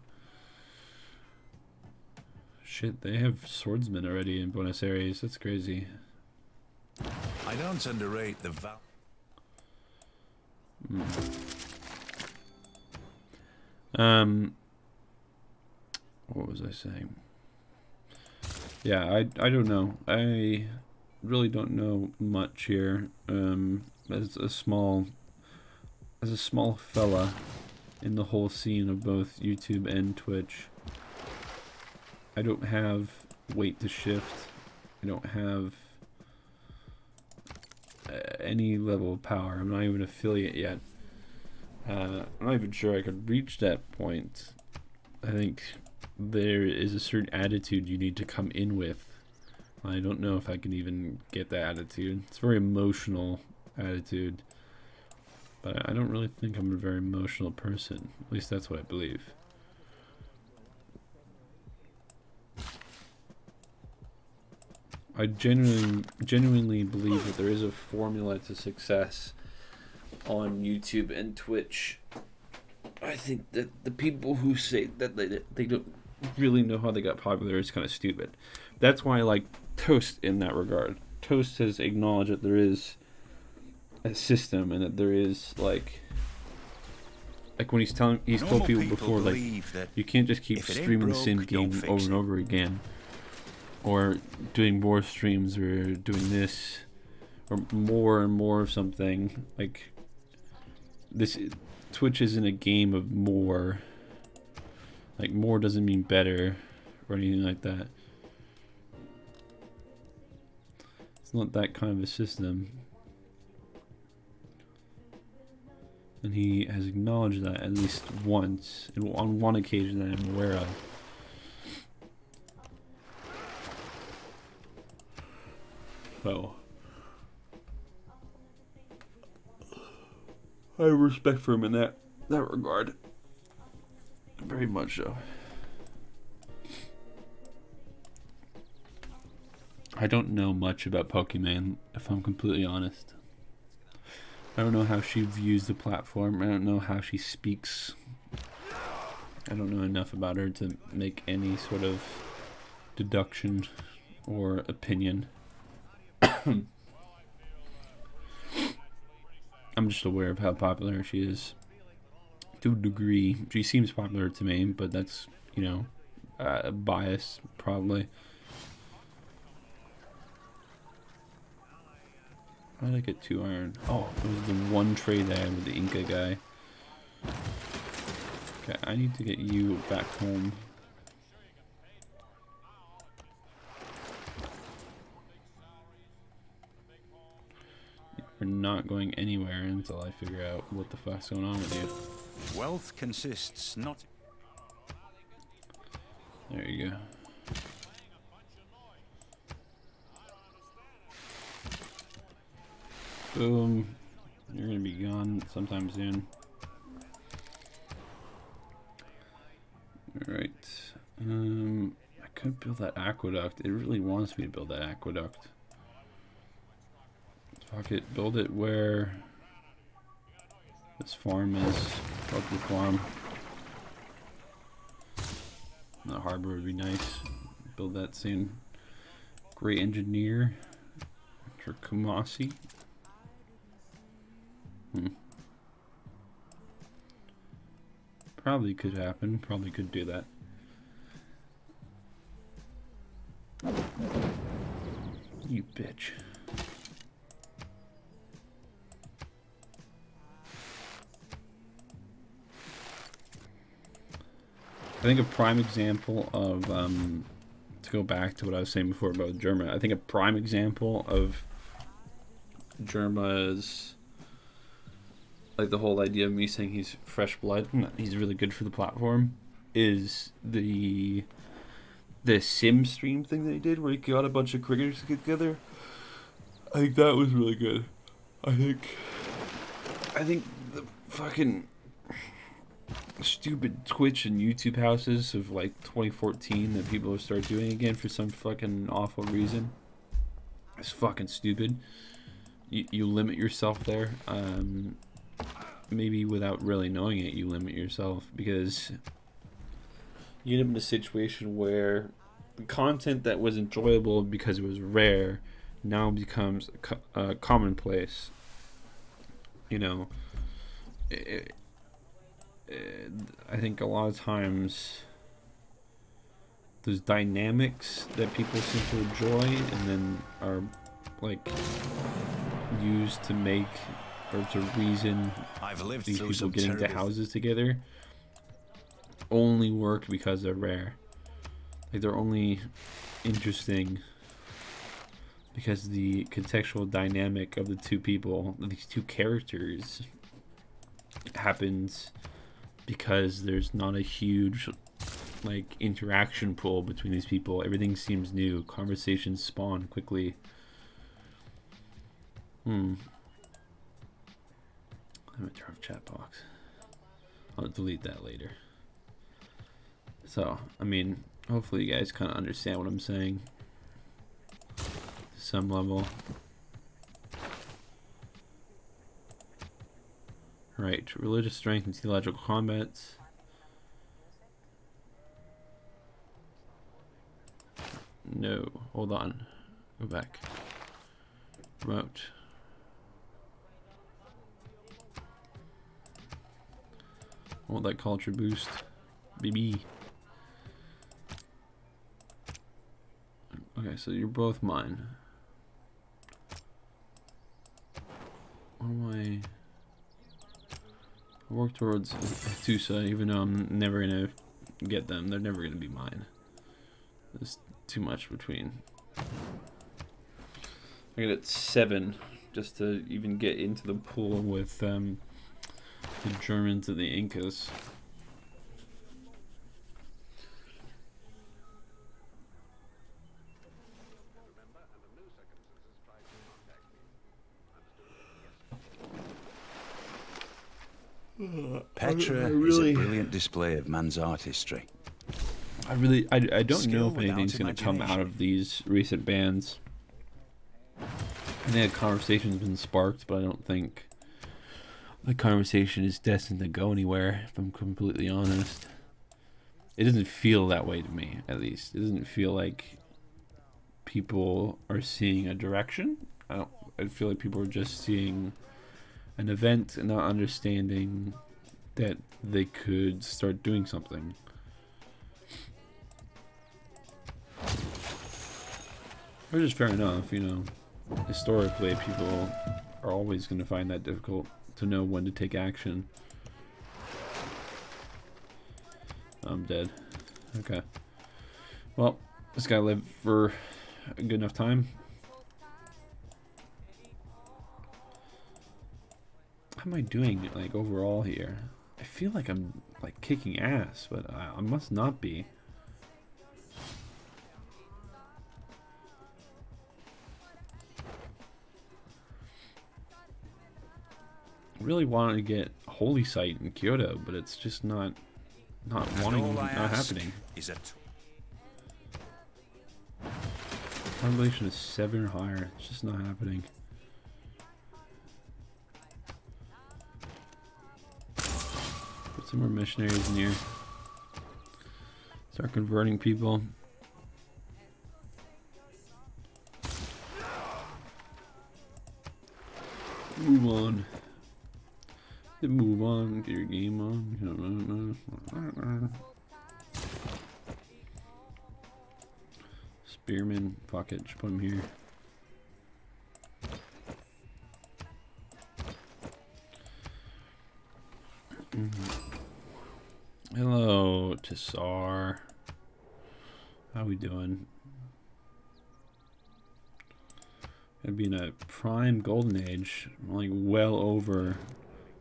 Shit, they have swordsmen already in Buenos Aires. That's crazy. I don't underrate the what was I saying? Yeah, I don't know. I really don't know much here. As a small fella in the whole scene of both YouTube and Twitch, I don't have weight to shift. I don't have any level of power. I'm not even an affiliate yet. I'm not even sure I could reach that point. I think there is a certain attitude you need to come in with. I don't know if I can even get that attitude. It's a very emotional attitude. But I don't really think I'm a very emotional person. At least that's what I believe. I genuinely believe that there is a formula to success on YouTube and Twitch. I think that the people who say that they don't really know how they got popular is kind of stupid. That's why I like Toast in that regard. Toast has acknowledged that there is a system and that there is like when he's told people before, like, you can't just keep streaming the same game over and over again, or doing more streams, or doing this, or more and more of something. Like, this Twitch isn't a game of more. Like, more doesn't mean better or anything like that. It's not that kind of a system. And he has acknowledged that at least once, on one occasion that I'm aware of. So, I have respect for him in that regard. Very much so. I don't know much about Pokimane, if I'm completely honest. I don't know how she views the platform. I don't know how she speaks. I don't know enough about her to make any sort of deduction or opinion. I'm just aware of how popular she is. To a degree, she seems popular to me, but that's, you know, a bias, probably. How did I get 2 iron? Oh, it was the one trade I had with the Inca guy. Okay, I need to get you back home. You're not going anywhere until I figure out what the fuck's going on with you. Wealth consists not... There you go. Boom. You're gonna be gone sometime soon. Alright. I could build that aqueduct. It really wants me to build that aqueduct. Fuck it, build it where this farm is. Public farm. The harbor would be nice. Build that soon. Great engineer for Kumasi. Probably could happen. Probably could do that. You bitch. I think a prime example of, to go back to what I was saying before about Germa, I think a prime example of Germa's, like the whole idea of me saying he's fresh blood, he's really good for the platform, is the sim stream thing that he did where he got a bunch of cricketers to get together. I think that was really good. I think the fucking stupid Twitch and YouTube houses of like 2014 that people have started doing again for some fucking awful reason. It's fucking stupid. You limit yourself there. Maybe without really knowing it, you limit yourself because you end up in a situation where the content that was enjoyable because it was rare now becomes commonplace. You know, I think a lot of times those dynamics that people seem to enjoy and then are like used to make or to reason these people getting into houses together only work because they're rare. Like they're only interesting because the contextual dynamic of the two people, these two characters, happens because there's not a huge like interaction pool between these people. Everything seems new. Conversations spawn quickly. I'm gonna turn off chat box. I'll delete that later. So, I mean, hopefully you guys kind of understand what I'm saying to some level. Right, religious strength and theological combats. No, hold on. Go back. Remote. Want that culture boost, BB. Okay, so you're both mine. What am I? Work towards Tusa, even though I'm never gonna get them. They're never gonna be mine. There's too much between. I get at 7 just to even get into the pool with the Germans and the Incas. Petra is a brilliant display of man's artistry. I don't know if anything's going to come out of these recent bans. I think a conversation's been sparked, but I don't think the conversation is destined to go anywhere, if I'm completely honest. It doesn't feel that way to me, at least. It doesn't feel like people are seeing a direction. I feel like people are just seeing an event and not understanding that they could start doing something. Which is fair enough, you know. Historically, people are always going to find that difficult to know when to take action. I'm dead. Okay. Well, this guy lived for a good enough time. How am I doing, like, overall here? I feel like I'm, like, kicking ass, but I must not be. I really wanted to get Holy Site in Kyoto, but it's just not happening. Is it? Population is 7 or higher. It's just not happening. some more missionaries in here. Start converting people. Move on. Move on. Get your game on. Spearman. Fuck it. Just put him here. Hello, Tassar. How we doing? Gonna be in a prime golden age. I'm like well over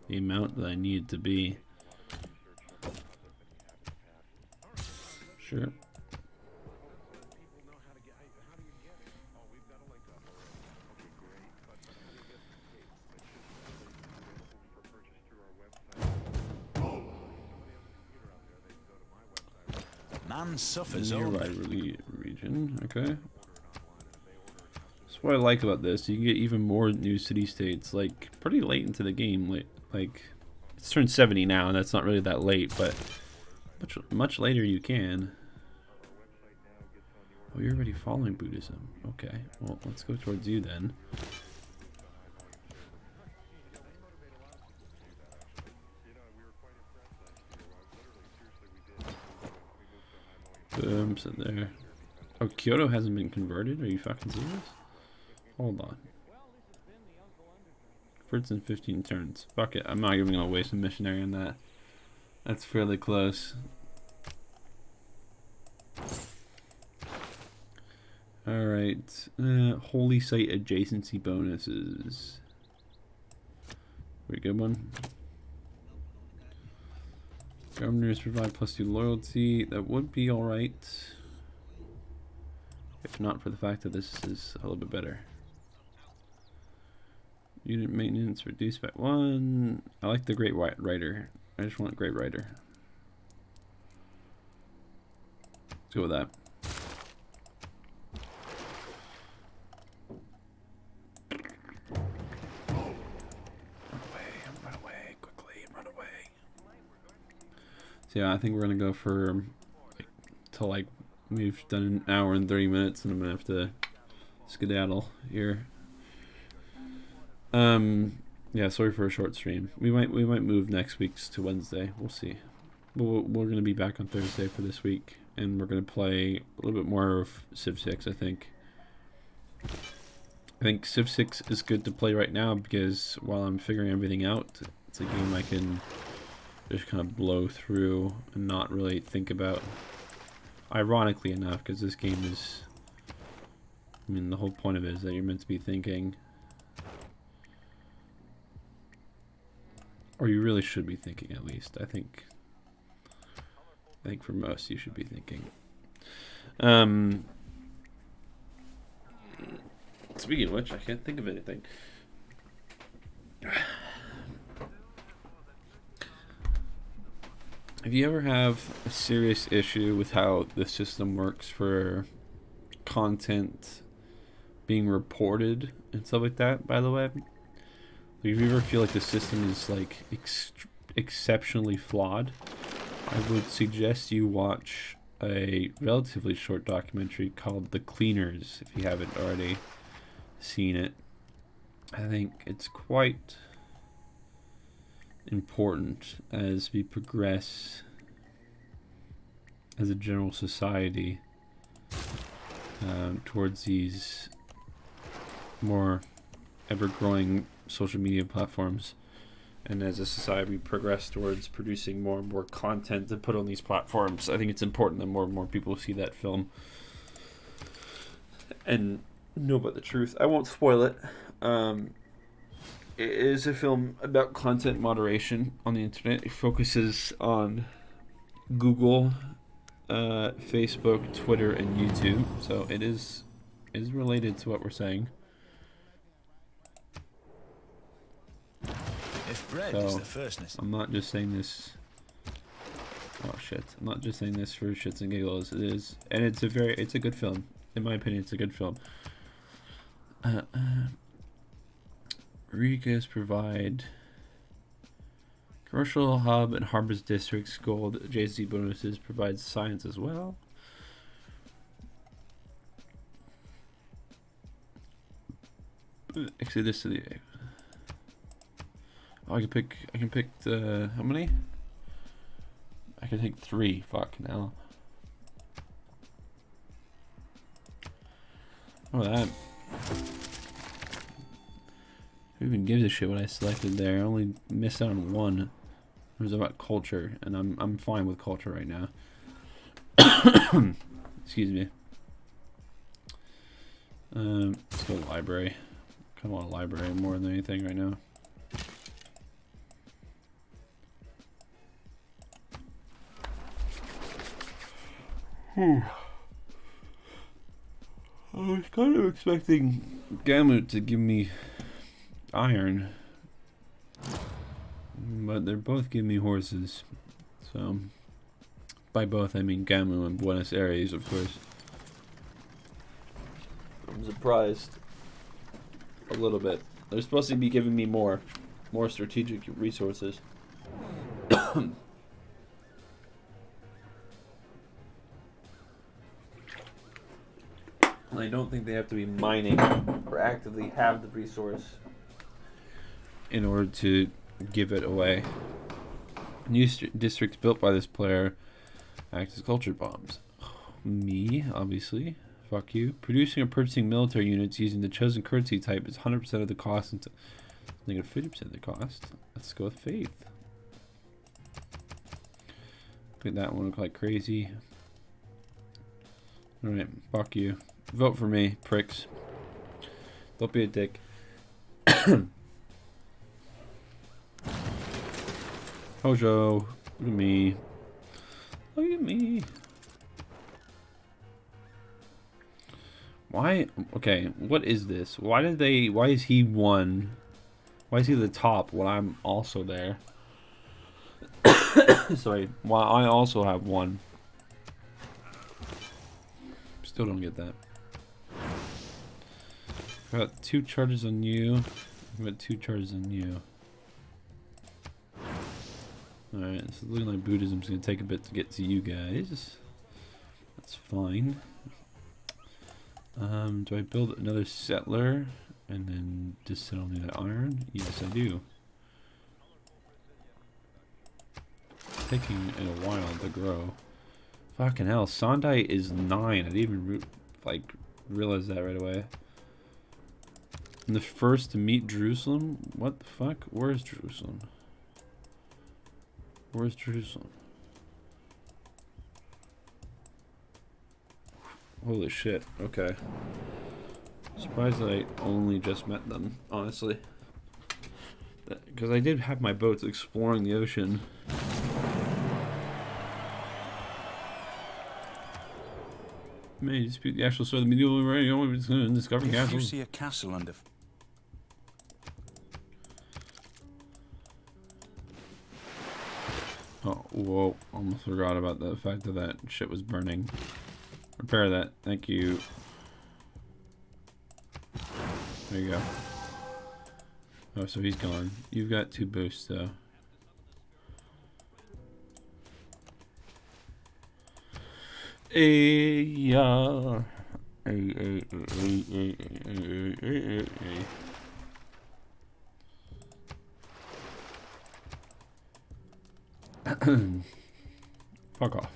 the amount that I need to be. Sure. Man suffers Nearby region, okay. That's what I like about this. You can get even more new city-states, like, pretty late into the game. Like, it's turned 70 now, and that's not really that late, but much later you can. Oh, you're already following Buddhism. Okay, well, let's go towards you then. Boom, sit there. Oh, Kyoto hasn't been converted? Are you fucking serious? Hold on. First in 15 turns. Fuck it, I'm not even gonna waste a missionary on that. That's fairly close. Alright. Holy site adjacency bonuses. Pretty good one. Governors provide +2 loyalty. That would be alright. If not for the fact that this is a little bit better. Unit maintenance reduced by 1. I like the Great White Rider. I just want Great Rider. Let's go with that. Yeah, I think we're gonna go for till like we've done an hour and 30 minutes, and I'm gonna have to skedaddle here. Yeah, sorry for a short stream. We might move next week's to Wednesday. We'll see. We're gonna be back on Thursday for this week, and we're gonna play a little bit more of Civ 6. I think Civ 6 is good to play right now because while I'm figuring everything out, it's a game I can just kind of blow through and not really think about. Ironically enough, because this game is, I mean, the whole point of it is that you're meant to be thinking, or you really should be thinking at least. I think for most you should be thinking. Speaking of which, I can't think of anything. If you ever have a serious issue with how the system works for content being reported and stuff like that, by the way, if you ever feel like the system is like exceptionally flawed, I would suggest you watch a relatively short documentary called The Cleaners, if you haven't already seen it. I think it's quite important as we progress as a general society towards these more ever-growing social media platforms, and as a society we progress towards producing more and more content to put on these platforms. I think it's important that more and more people see that film and know about the truth. I won't spoil it. It is a film about content moderation on the internet. It focuses on Google, Facebook, Twitter, and YouTube. So it is related to what we're saying. If bread so is the first I'm not just saying this. Oh shit! I'm not just saying this for shits and giggles. It is, and it's a good film. In my opinion, it's a good film. Rodriguez provide Commercial Hub and Harbors District's gold JC bonuses provides science as well. Actually, this to the. Oh, I can pick the how many? I can take 3. Fuck now. Oh, that. Who even gives a shit what I selected there? I only missed out on 1. It was about culture, and I'm fine with culture right now. Excuse me. Let's go to library. Kind of want a library more than anything right now. I was kind of expecting Gamut to give me iron, but they're both giving me horses. So, by both I mean Gamu and Buenos Aires, of course. I'm surprised a little bit. They're supposed to be giving me more strategic resources. I don't think they have to be mining or actively have the resource in order to give it away. New districts built by this player act as culture bombs. Me, obviously. Fuck you. Producing or purchasing military units using the chosen currency type is 100% of the cost and negative 50% of the cost. Let's go with faith. Look at that one, look like crazy. Alright, fuck you. Vote for me, pricks. Don't be a dick. Hojo, look at me. Look at me. Why? Okay, what is this? Why is he 1? Why is he the top when I'm also there? Sorry, why I also have 1. Still don't get that. Got 2 charges on you. I've got 2 charges on you. Alright, so it's looking like Buddhism's gonna take a bit to get to you guys. That's fine. Do I build another settler and then just settle me that iron? Yes, I do. It's taking it a while to grow. Fucking hell, Sondai is 9. I didn't even realize that right away. I'm the first to meet Jerusalem? What the fuck? Where's Jerusalem? Where's Jerusalem? Holy shit, okay. Surprised that I only just met them, honestly. Because I did have my boats exploring the ocean. May dispute the actual story of the medieval era, discovering If you castles. see a castle under... Oh, whoa. Almost forgot about the fact that that shit was burning. Repair that. Thank you. There you go. Oh, so he's gone. You've got 2 boosts, though. Yeah. Fuck off.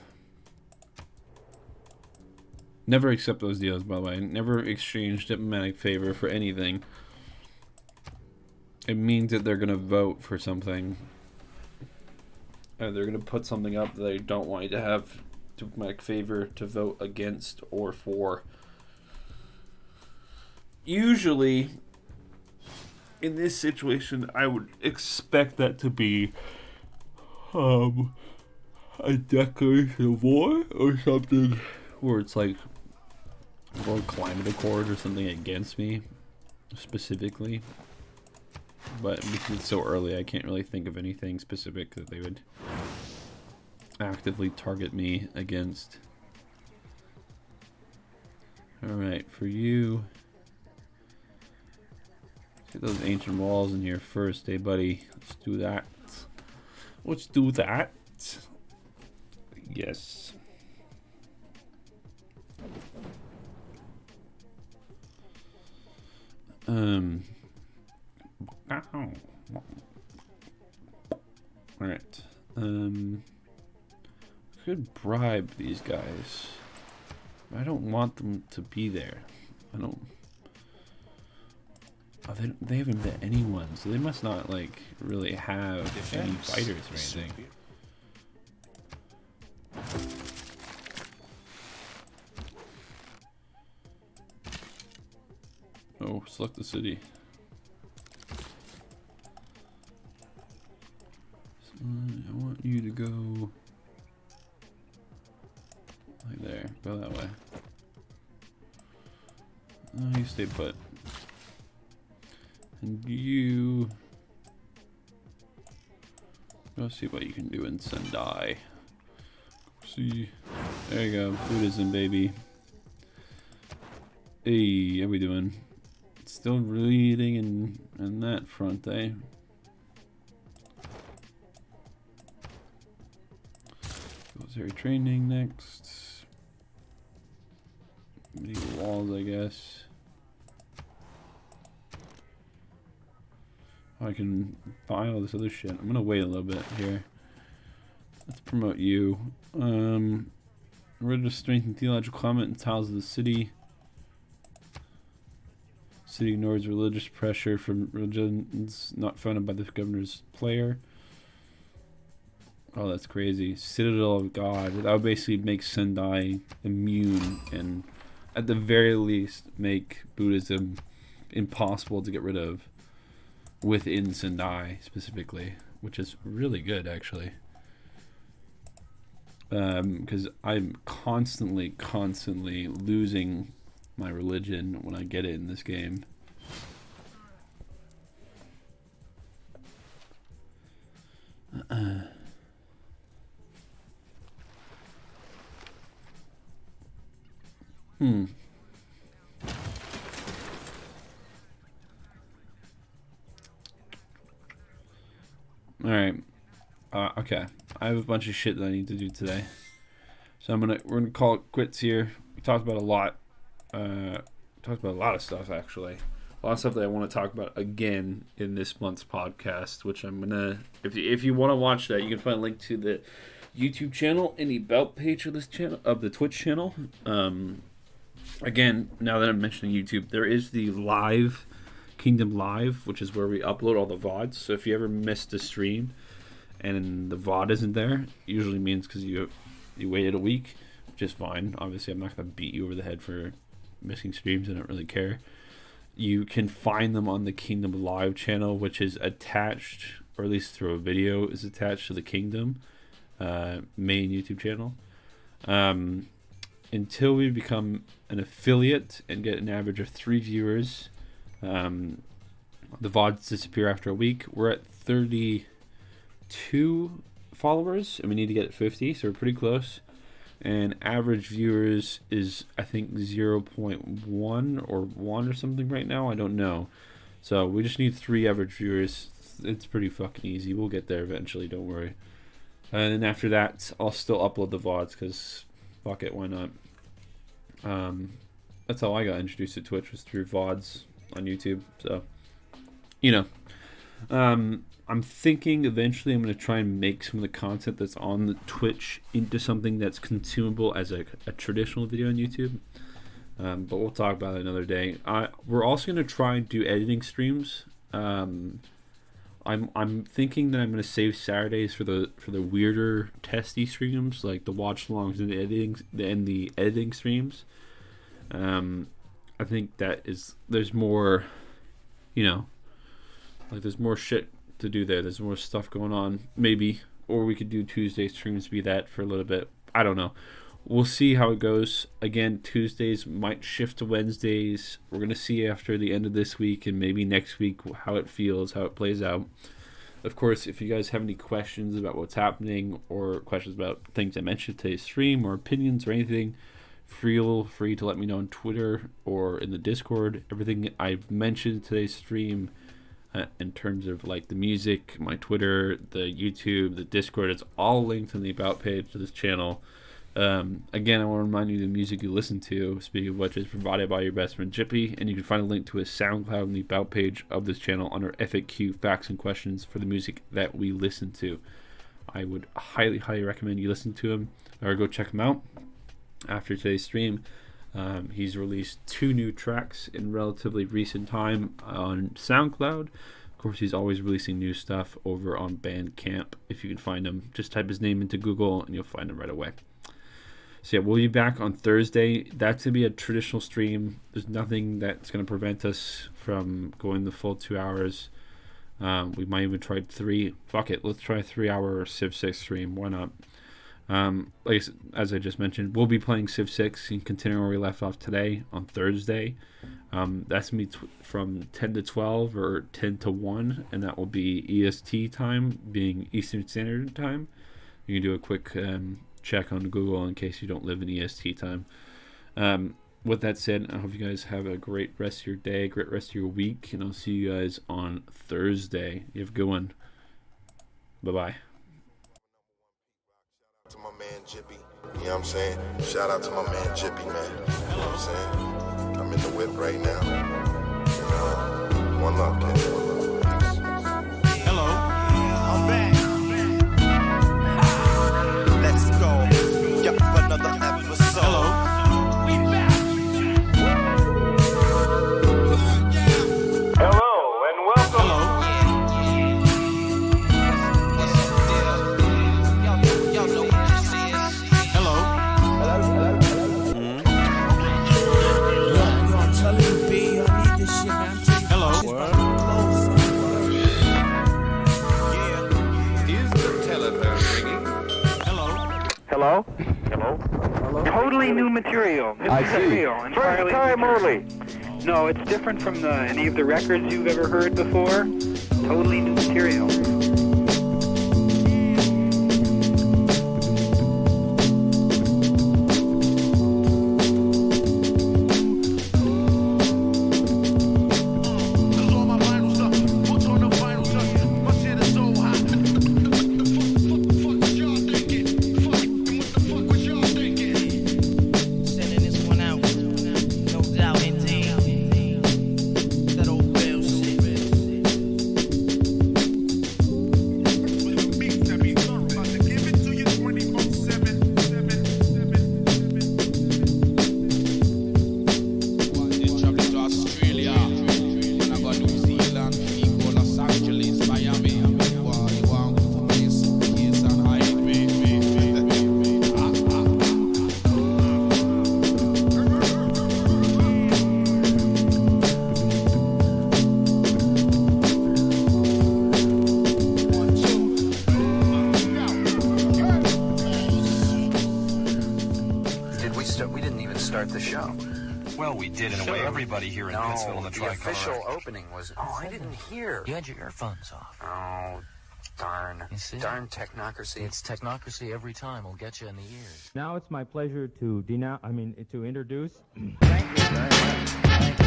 Never accept those deals, by the way. Never exchange diplomatic favor for anything. It means that they're gonna vote for something. They're gonna put something up that they don't want you to have diplomatic favor to vote against or for. Usually, in this situation, I would expect that to be a declaration of war or something, where it's like World Climate Accord or something against me specifically. But because it's so early, I can't really think of anything specific that they would actively target me against. Alright, for you, get those ancient walls in here first, buddy. Let's do that. let's do that. Yes. Ow. Alright. Could bribe these guys. I don't want them to be there. I don't. Oh, they haven't met anyone, so they must not like really have any fighters or anything. Oh, select the city. So, I want you to go like there. Go that way. You stay put. And you go see what you can do in Sendai. See, there you go, Buddhism, baby. Hey, how we doing? Still reading in that front, eh? Military training next. Medieval walls, I guess. I can buy all this other shit. I'm gonna wait a little bit here. Let's promote you. Ready to strengthen theological climate in tiles of the city. City ignores religious pressure from religions not founded by the governor's player. Oh, that's crazy. Citadel of God. That would basically make Sendai immune and at the very least make Buddhism impossible to get rid of within Sendai specifically, which is really good actually. Because I'm constantly losing my religion when I get it in this game. Alright. Okay. I have a bunch of shit that I need to do today. So we're gonna call it quits here. We talked about a lot. Talked about a lot of stuff actually. A lot of stuff that I want to talk about again in this month's podcast, which I'm gonna if you want to watch that, you can find a link to the YouTube channel in the about page of this channel, of the Twitch channel. Again, now that I'm mentioning YouTube, there is the live Kingdom Live, which is where we upload all the VODs. So if you ever missed a stream and the VOD isn't there, usually means because you waited a week, which is fine. Obviously, I'm not going to beat you over the head for missing streams. I don't really care. You can find them on the Kingdom Live channel, which is attached, or at least through a video, is attached to the Kingdom main YouTube channel. Until we become an affiliate and get an average of 3 viewers, the VODs disappear after a week. We're at 32 followers, and we need to get at 50, so we're pretty close. And average viewers is, I think, 0.1 or 1 or something right now. I don't know. So we just need 3 average viewers. It's pretty fucking easy. We'll get there eventually, don't worry. And then after that, I'll still upload the VODs, because fuck it, why not? That's how I got introduced to Twitch, was through VODs on YouTube. So, you know, I'm thinking eventually I'm going to try and make some of the content that's on the Twitch into something that's consumable as a traditional video on YouTube. But we'll talk about it another day. We're also going to try and do editing streams. I'm thinking that I'm going to save Saturdays for the weirder testy streams, like the watch alongs and the editing streams. I think that there's more, you know, like there's more shit to do there. There's more stuff going on, maybe, or we could do Tuesday streams, be that for a little bit. I don't know. We'll see how it goes. Again, Tuesdays might shift to Wednesdays. We're gonna see after the end of this week and maybe next week how it feels, how it plays out. Of course, if you guys have any questions about what's happening or questions about things I mentioned today's stream or opinions or anything, feel free to let me know on Twitter or in the Discord. Everything I've mentioned today's stream, in terms of like the music, my Twitter, the YouTube, the Discord. It's all linked in the About page to this channel. Again, I want to remind you the music you listen to, speaking of which, is provided by your best friend Jippy, and you can find a link to his SoundCloud in the About page of this channel under FAQ Facts and Questions for the music that we listen to. I would highly recommend you listen to him or go check him out after today's stream. He's released 2 new tracks in relatively recent time on SoundCloud. Of course, he's always releasing new stuff over on Bandcamp. If you can find him, just type his name into Google and you'll find him right away. So yeah, we'll be back on Thursday. That's going to be a traditional stream. There's nothing that's going to prevent us from going the full 2 hours. We might even try 3. Fuck it, let's try a 3-hour Civ 6 stream. Why not? As I just mentioned, we'll be playing Civ 6 and continuing where we left off today on Thursday. That's going to be from 10 to 12 or 10 to 1, and that will be EST time, being Eastern Standard Time. You can do a quick check on Google in case you don't live in EST time. With that said, I hope you guys have a great rest of your day, great rest of your week, and I'll see you guys on Thursday. You have a good one. Bye-bye. To my man Jippy, you know what I'm saying? Shout out to my man Jippy, man. You know what I'm saying? I'm in the whip right now. One love, kid. One love. Hello. I'm back. Let's go. Yup, another episode. Hello. We back. Hello and welcome. Hello. Hello? Hello? Totally new material. I This see. is real. Entirely First time new only. material. No, it's different from any of the records you've ever heard before. Totally new material. We didn't even start the show. Well, we did in a way. Everybody here in Pittsville on the the Tricolor. official opening was... Oh, I didn't hear. You had your earphones off. Oh, darn. You see? Darn technocracy. It's technocracy every time. Will get you in the ears. Now it's my pleasure to introduce. Thank you very much.